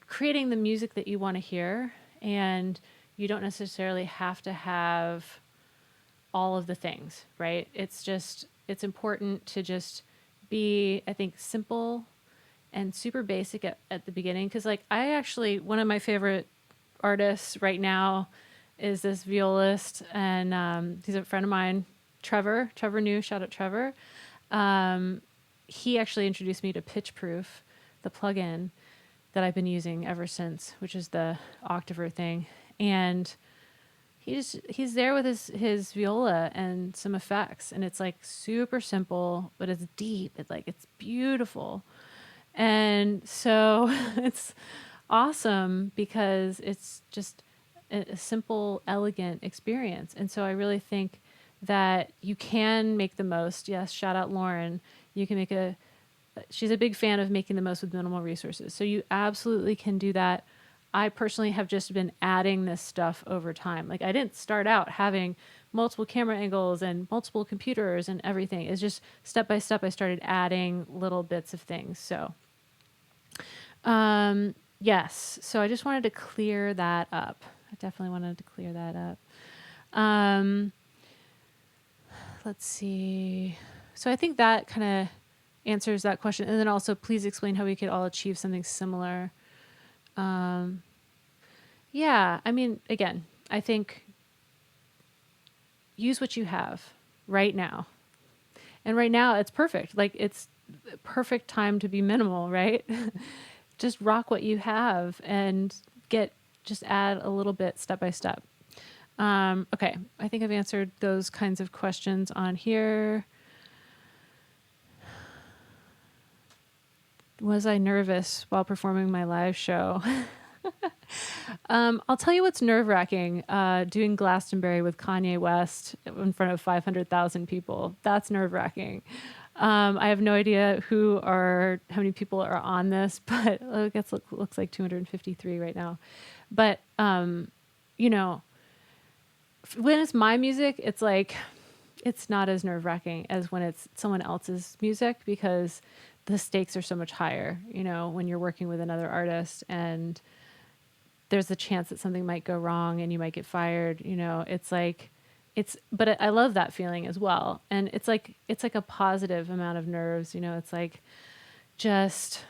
S1: creating the music that you want to hear. And you don't necessarily have to have all of the things, right? It's important to just be, I think, simple and super basic at the beginning. Because, like, one of my favorite artists right now is this violist, and he's a friend of mine, Trevor New, shout out Trevor. He actually introduced me to Pitchproof, the plugin that I've been using ever since, which is the Octaver thing. And he's there with his viola and some effects, and it's like super simple, but it's deep. It's beautiful. And so it's awesome because it's just a simple, elegant experience. And so I really think that you can make the most. Yes, shout out Lauren. You can she's a big fan of making the most with minimal resources. So you absolutely can do that. I personally have just been adding this stuff over time. Like, I didn't start out having multiple camera angles and multiple computers and everything. It's just step by step, I started adding little bits of things. So, yes. So I just wanted to clear that up. I definitely wanted to clear that up. Let's see. So I think that kind of answers that question. And then also, please explain how we could all achieve something similar. Yeah, I mean, again, I think use what you have right now. And right now it's perfect. Like, it's perfect time to be minimal, right? Just rock what you have and just add a little bit step by step. Okay, I think I've answered those kinds of questions on here. Was I nervous while performing my live show? I'll tell you what's nerve-wracking. Doing Glastonbury with Kanye West in front of 500,000 people. That's nerve-wracking. I have no idea how many people are on this, but I guess it looks like 253 right now. But, you know, when it's my music, it's like, it's not as nerve-wracking as when it's someone else's music, because the stakes are so much higher, you know, when you're working with another artist and there's the chance that something might go wrong and you might get fired, you know. But I love that feeling as well. And it's like a positive amount of nerves, you know. It's like just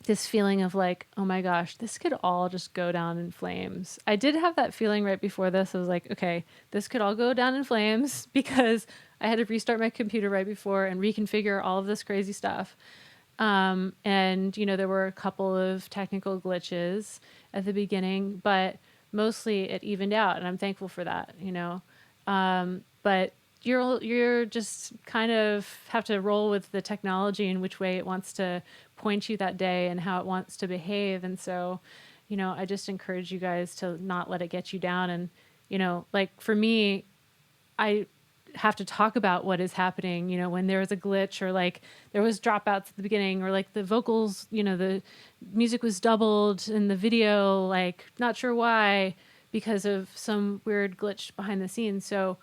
S1: this feeling of like, oh my gosh, this could all just go down in flames. I did have that feeling right before this. I was like, okay, this could all go down in flames, because I had to restart my computer right before and reconfigure all of this crazy stuff. And, there were a couple of technical glitches at the beginning, but mostly it evened out, and I'm thankful for that. But you're just kind of have to roll with the technology and which way it wants to point you that day and how it wants to behave. And so, I just encourage you guys to not let it get you down. And, like for me, I have to talk about what is happening, when there is a glitch or like there was dropouts at the beginning or like the vocals, the music was doubled in the video, like not sure why because of some weird glitch behind the scenes. So,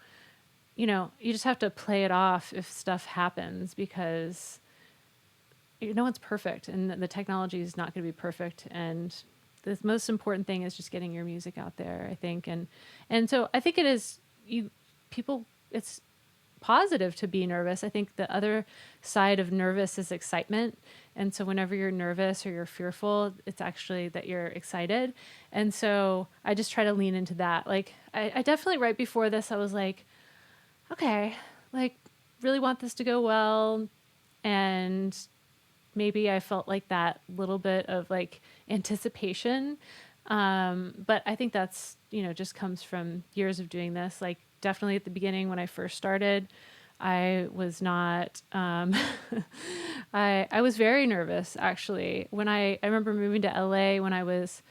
S1: you just have to play it off if stuff happens because no one's perfect and the technology is not going to be perfect. And the most important thing is just getting your music out there, I think. And so I think it is people, it's positive to be nervous. I think the other side of nervous is excitement. And so whenever you're nervous or you're fearful, it's actually that you're excited. And so I just try to lean into that. Like I definitely right before this, I was like, okay, like really want this to go well. And maybe I felt like that little bit of like anticipation. But I think that's, just comes from years of doing this. Like definitely at the beginning when I first started, I was not, I was very nervous actually. When I remember moving to LA when I was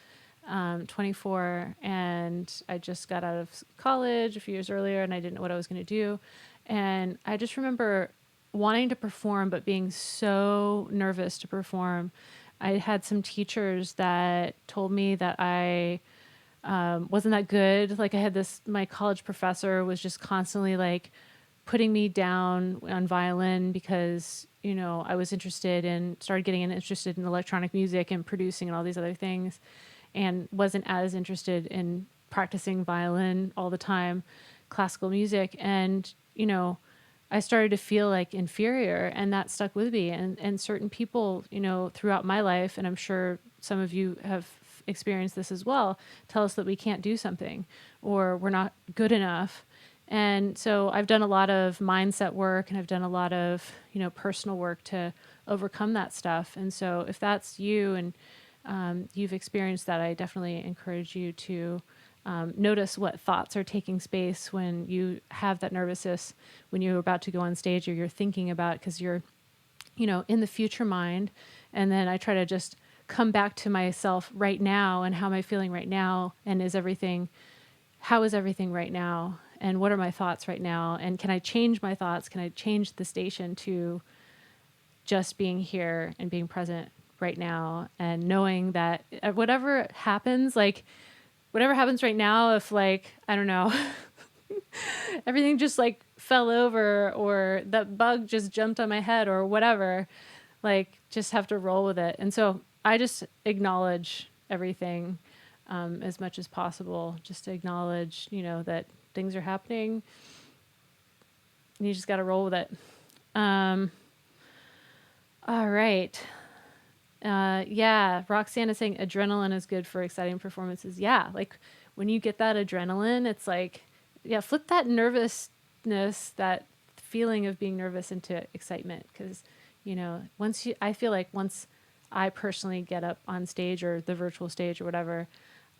S1: 24 and I just got out of college a few years earlier and I didn't know what I was going to do. And I just remember wanting to perform, but being so nervous to perform. I had some teachers that told me that I wasn't that good. Like I had my college professor was just constantly like putting me down on violin because, I was started getting interested in electronic music and producing and all these other things and wasn't as interested in practicing violin all the time, classical music. And, I started to feel like inferior and that stuck with me and certain people, throughout my life, and I'm sure some of you have experienced this as well, tell us that we can't do something or we're not good enough. And so I've done a lot of mindset work and I've done a lot of, personal work to overcome that stuff. And so if that's you and you've experienced that, I definitely encourage you to notice what thoughts are taking space when you have that nervousness, when you're about to go on stage or you're thinking about it because you're, in the future mind. And then I try to just come back to myself right now and how am I feeling right now? And how is everything right now? And what are my thoughts right now? And can I change my thoughts? Can I change the station to just being here and being present right now and knowing that whatever happens right now, if like, I don't know, everything just like fell over or that bug just jumped on my head or whatever, like just have to roll with it. And so I just acknowledge everything as much as possible, just to acknowledge, that things are happening and you just got to roll with it. All right. Yeah, Roxanne is saying adrenaline is good for exciting performances. Yeah, like when you get that adrenaline, it's like, yeah, flip that nervousness, that feeling of being nervous into excitement. Because, I feel like once I personally get up on stage or the virtual stage or whatever,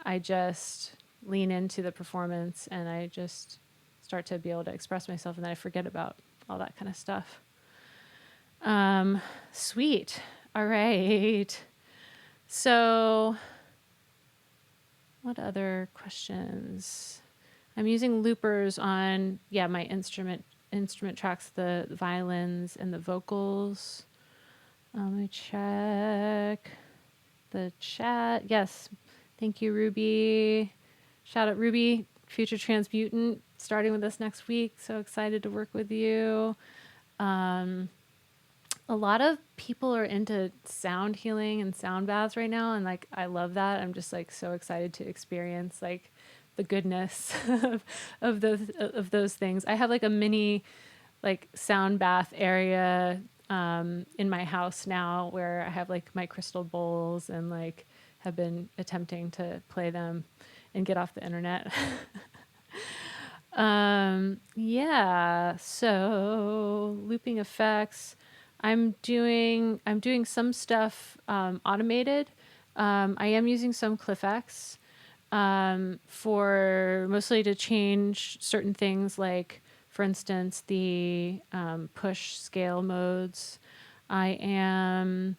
S1: I just lean into the performance and I just start to be able to express myself and then I forget about all that kind of stuff. Sweet. All right. So what other questions? I'm using loopers on, my instrument tracks, the violins and the vocals. Let me check the chat. Yes. Thank you, Ruby. Shout out Ruby, future transmutant, starting with us next week. So excited to work with you. A lot of people are into sound healing and sound baths right now. And like, I love that. I'm just like so excited to experience like the goodness of those things. I have like a mini like sound bath area in my house now where I have like my crystal bowls and like have been attempting to play them and get off the internet. Yeah. So looping effects. I'm doing some stuff automated. I am using some CliffX for mostly to change certain things, like, for instance, the push scale modes. I am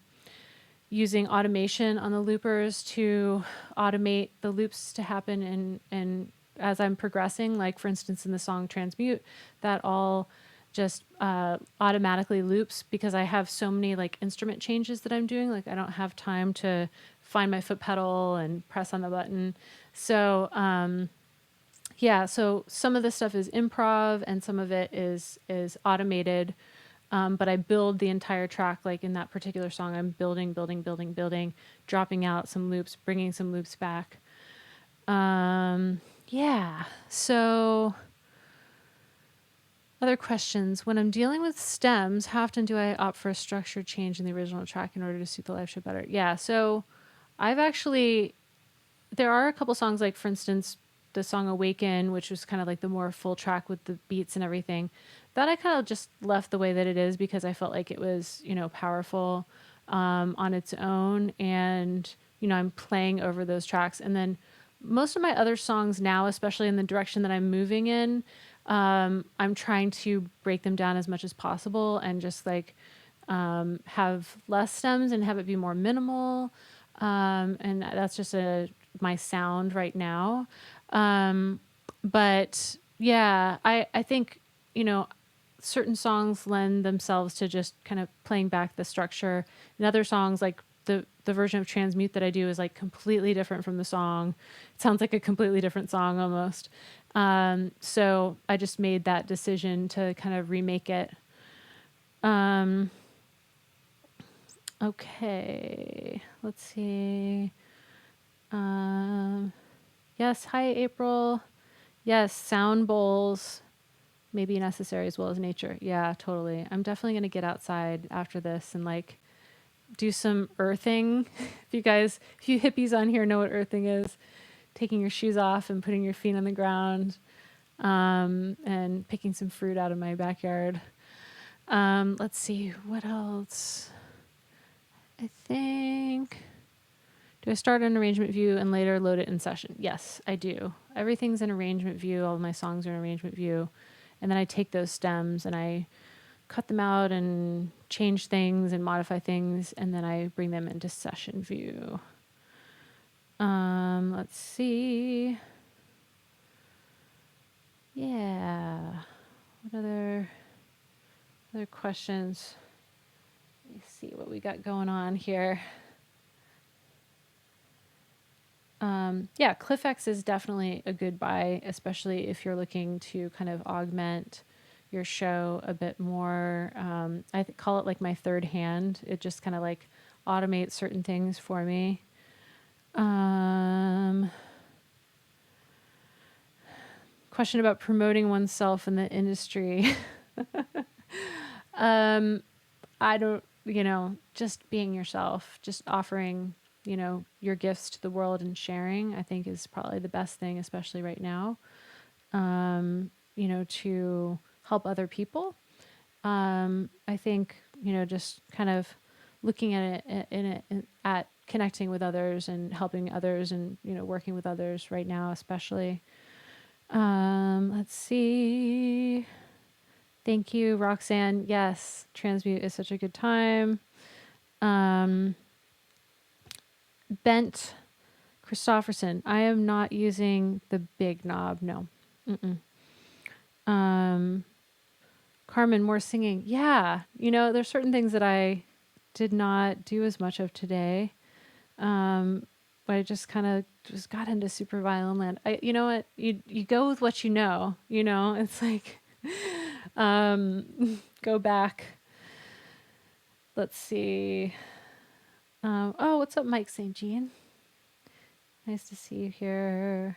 S1: using automation on the loopers to automate the loops to happen and as I'm progressing, like, for instance, in the song Transmute, that all just automatically loops because I have so many, like, instrument changes that I'm doing. Like, I don't have time to find my foot pedal and press on the button. So yeah, so some of this stuff is improv and some of it is automated. But I build the entire track, like in that particular song, I'm building, dropping out some loops, bringing some loops back. Yeah. So, other questions. When I'm dealing with stems, how often do I opt for a structure change in the original track in order to suit the live show better? Yeah. So, there are a couple songs, like, for instance, the song Awaken, which was kind of like the more full track with the beats and everything, that I kind of just left the way that it is because I felt like it was, powerful on its own. And, I'm playing over those tracks. And then most of my other songs now, especially in the direction that I'm moving in, I'm trying to break them down as much as possible and just, like, have less stems and have it be more minimal. And that's just my sound right now. But yeah, I think, certain songs lend themselves to just kind of playing back the structure. And other songs, like the version of Transmute that I do, is, like, completely different from the song. It sounds like a completely different song almost. So I just made that decision to kind of remake it. Okay, let's see. Yes, hi April. Yes, sound bowls may be necessary as well as nature. Yeah, totally. I'm definitely going to get outside after this and, like, do some earthing. If you hippies on here know what earthing is, taking your shoes off and putting your feet on the ground, and picking some fruit out of my backyard. Let's see, what else? I think, do I start in arrangement view and later load it in session? Yes, I do. Everything's in arrangement view. All of my songs are in arrangement view. And then I take those stems and I cut them out and change things and modify things. And then I bring them into session view. Let's see. Yeah. What other questions? Let me see what we got going on here. Yeah, CliffX is definitely a good buy, especially if you're looking to kind of augment your show a bit more. I call it, like, my third hand. It just kind of, like, automates certain things for me. Question about promoting oneself in the industry. I don't, just being yourself, just offering, your gifts to the world and sharing, I think, is probably the best thing, especially right now, to help other people. I think, just kind of looking at it at connecting with others and helping others and, working with others right now, especially. Let's see. Thank you, Roxanne. Yes, Transmute is such a good time. Bent Christofferson, I am not using the big knob. No. Carmen, more singing. Yeah. There's certain things that I did not do as much of today. I just kind of just got into super violin land. You know what? You go with what you know. It's like, go back. Let's see. What's up, Mike St. Jean? Nice to see you here.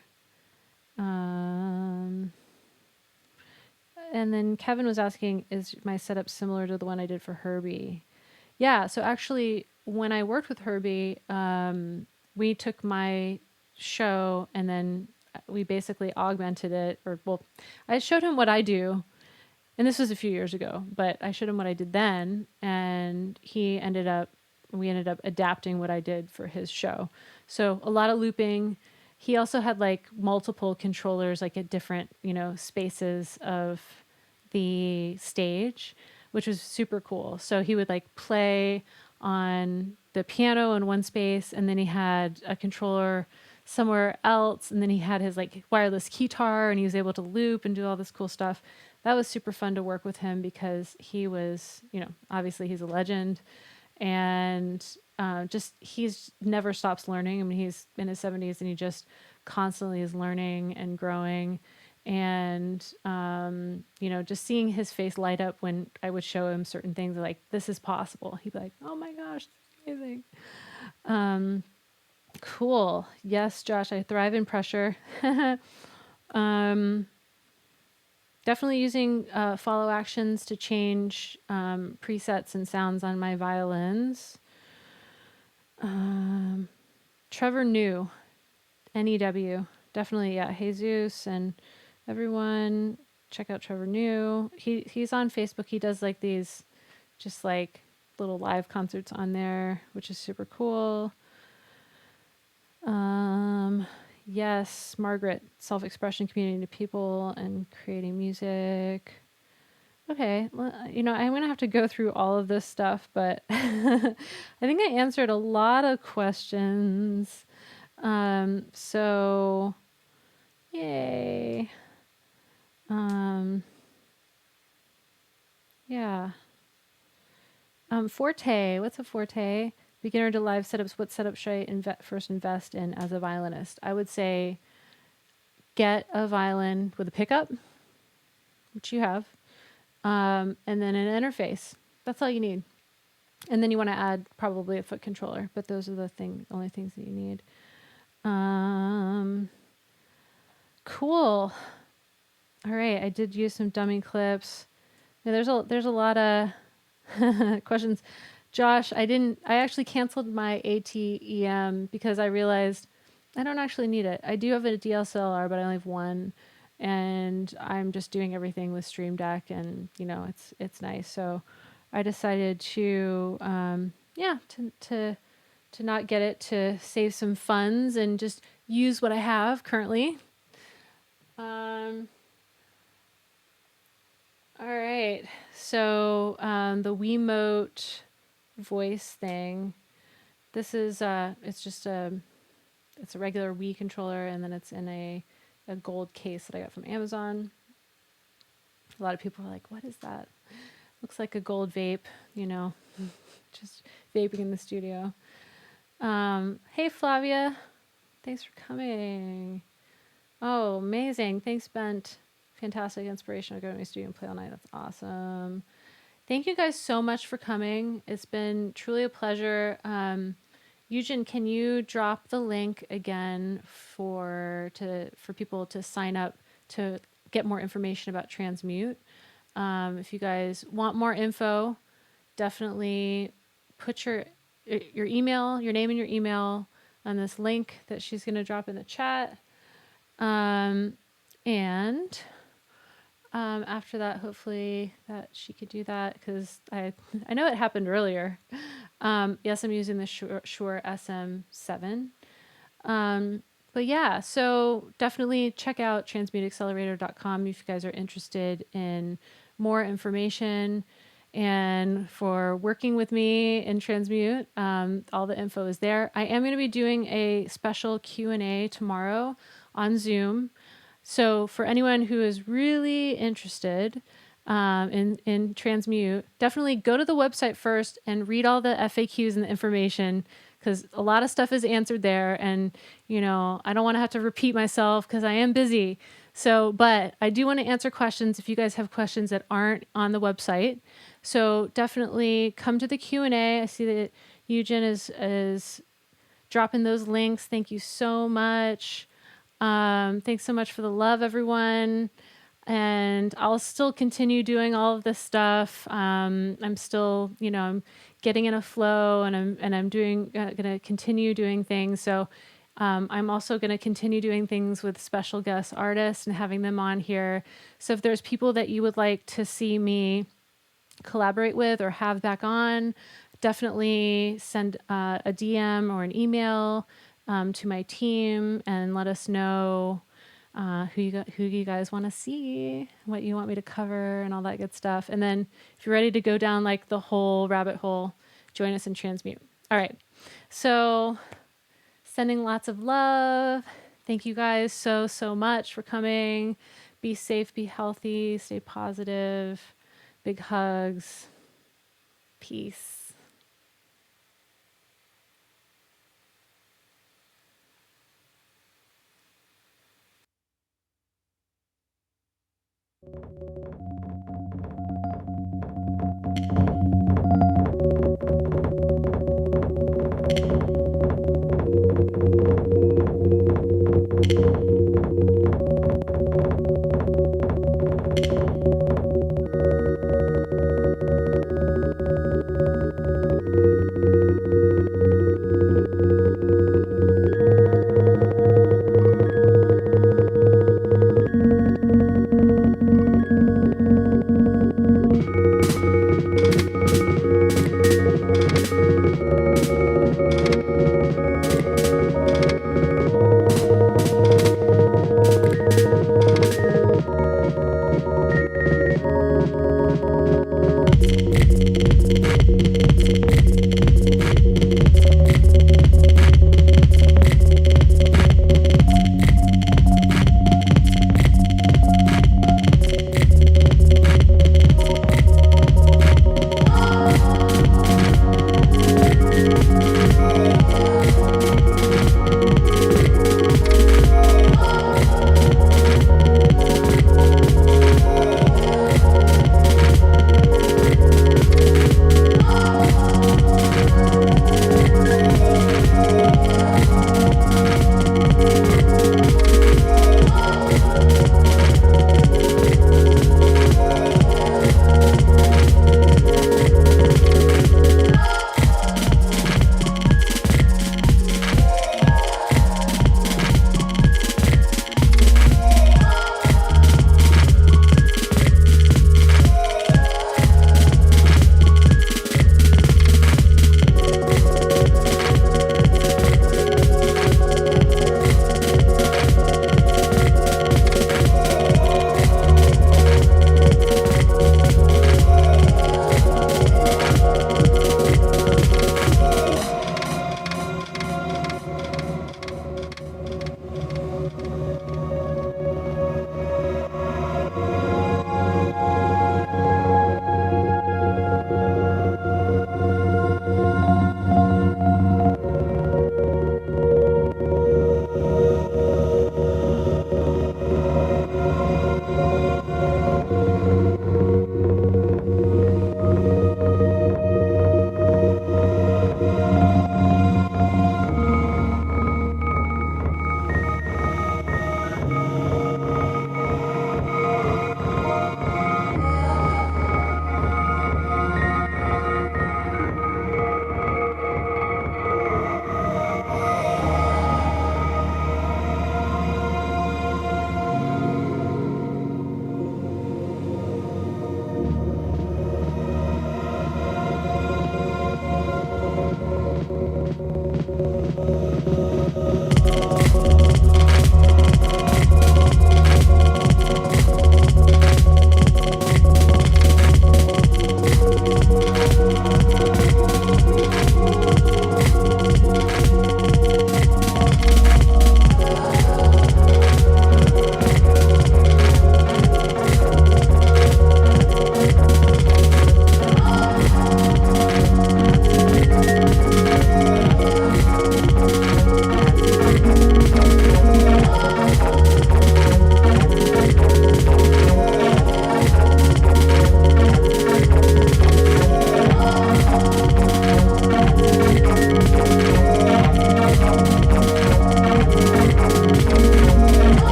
S1: And then Kevin was asking, is my setup similar to the one I did for Herbie? Yeah, so actually, when I worked with Herbie, we took my show and then we basically augmented it. I showed him what I do, and this was a few years ago, but I showed him what I did then, and we ended up adapting what I did for his show. So a lot of looping. He also had like multiple controllers, like at different, spaces of the stage, which was super cool. So he would like play on the piano in one space, and then he had a controller somewhere else, and then he had his like wireless guitar, and he was able to loop and do all this cool stuff. That was super fun to work with him because he was, obviously he's a legend, and just he's never stops learning. I mean, he's in his 70s, and he just constantly is learning and growing. And just seeing his face light up when I would show him certain things, like this is possible, he'd be like, oh my gosh, that's amazing. Cool. Yes, Josh, I thrive in pressure. Definitely using follow actions to change presets and sounds on my violins. Trevor New, NEW. Definitely, yeah. Jesus and everyone, check out Trevor New. He's on Facebook. He does like these just like little live concerts on there, which is super cool. Yes, Margaret, self-expression, communicating to people, and creating music. Okay, well, I'm going to have to go through all of this stuff, but I think I answered a lot of questions. So, yay. Yeah. Forte, what's a forte? Beginner to live setups. What setup should I first invest in as a violinist? I would say get a violin with a pickup, which you have, and then an interface. That's all you need. And then you want to add probably a foot controller, but those are the only things that you need. Cool. All right, I did use some dummy clips. Now, there's a lot of questions. Josh, I actually canceled my ATEM because I realized I don't actually need it. I do have a DSLR, but I only have one, and I'm just doing everything with Stream Deck, and it's nice. So I decided to to not get it, to save some funds and just use what I have currently. All right. So the Wiimote voice thing. This is it's a regular Wii controller, and then it's in a gold case that I got from Amazon. A lot of people are like, "What is that?" Looks like a gold vape, just vaping in the studio. Hey Flavia, thanks for coming. Oh, amazing. Thanks, Bent. Fantastic inspiration. I'll go to my studio and play all night. That's awesome. Thank you guys so much for coming. It's been truly a pleasure. Eugen, can you drop the link again for people to sign up to get more information about Transmute? If you guys want more info, definitely put your email, your name and your email on this link that she's going to drop in the chat. After that, hopefully that she could do that, because I know it happened earlier. Yes, I'm using the Shure SM7. But yeah, so definitely check out transmuteaccelerator.com if you guys are interested in more information and for working with me in Transmute. All the info is there. I am going to be doing a special Q&A tomorrow on Zoom. So for anyone who is really interested in Transmute, definitely go to the website first and read all the FAQs and the information, because a lot of stuff is answered there. And, I don't want to have to repeat myself because I am busy. So, but I do want to answer questions if you guys have questions that aren't on the website. So definitely come to the Q&A. I see that Eugen is dropping those links. Thank you so much. Thanks so much for the love, everyone. And I'll still continue doing all of this stuff. I'm still, I'm getting in a flow, and I'm going to continue doing things. So I'm also going to continue doing things with special guest artists and having them on here. So if there's people that you would like to see me collaborate with or have back on, definitely send a DM or an email to my team and let us know who you guys want to see, what you want me to cover, and all that good stuff. And then if you're ready to go down like the whole rabbit hole, join us in Transmute. All right. So sending lots of love. Thank you guys so much for coming. Be safe, be healthy, stay positive. Big hugs. Peace.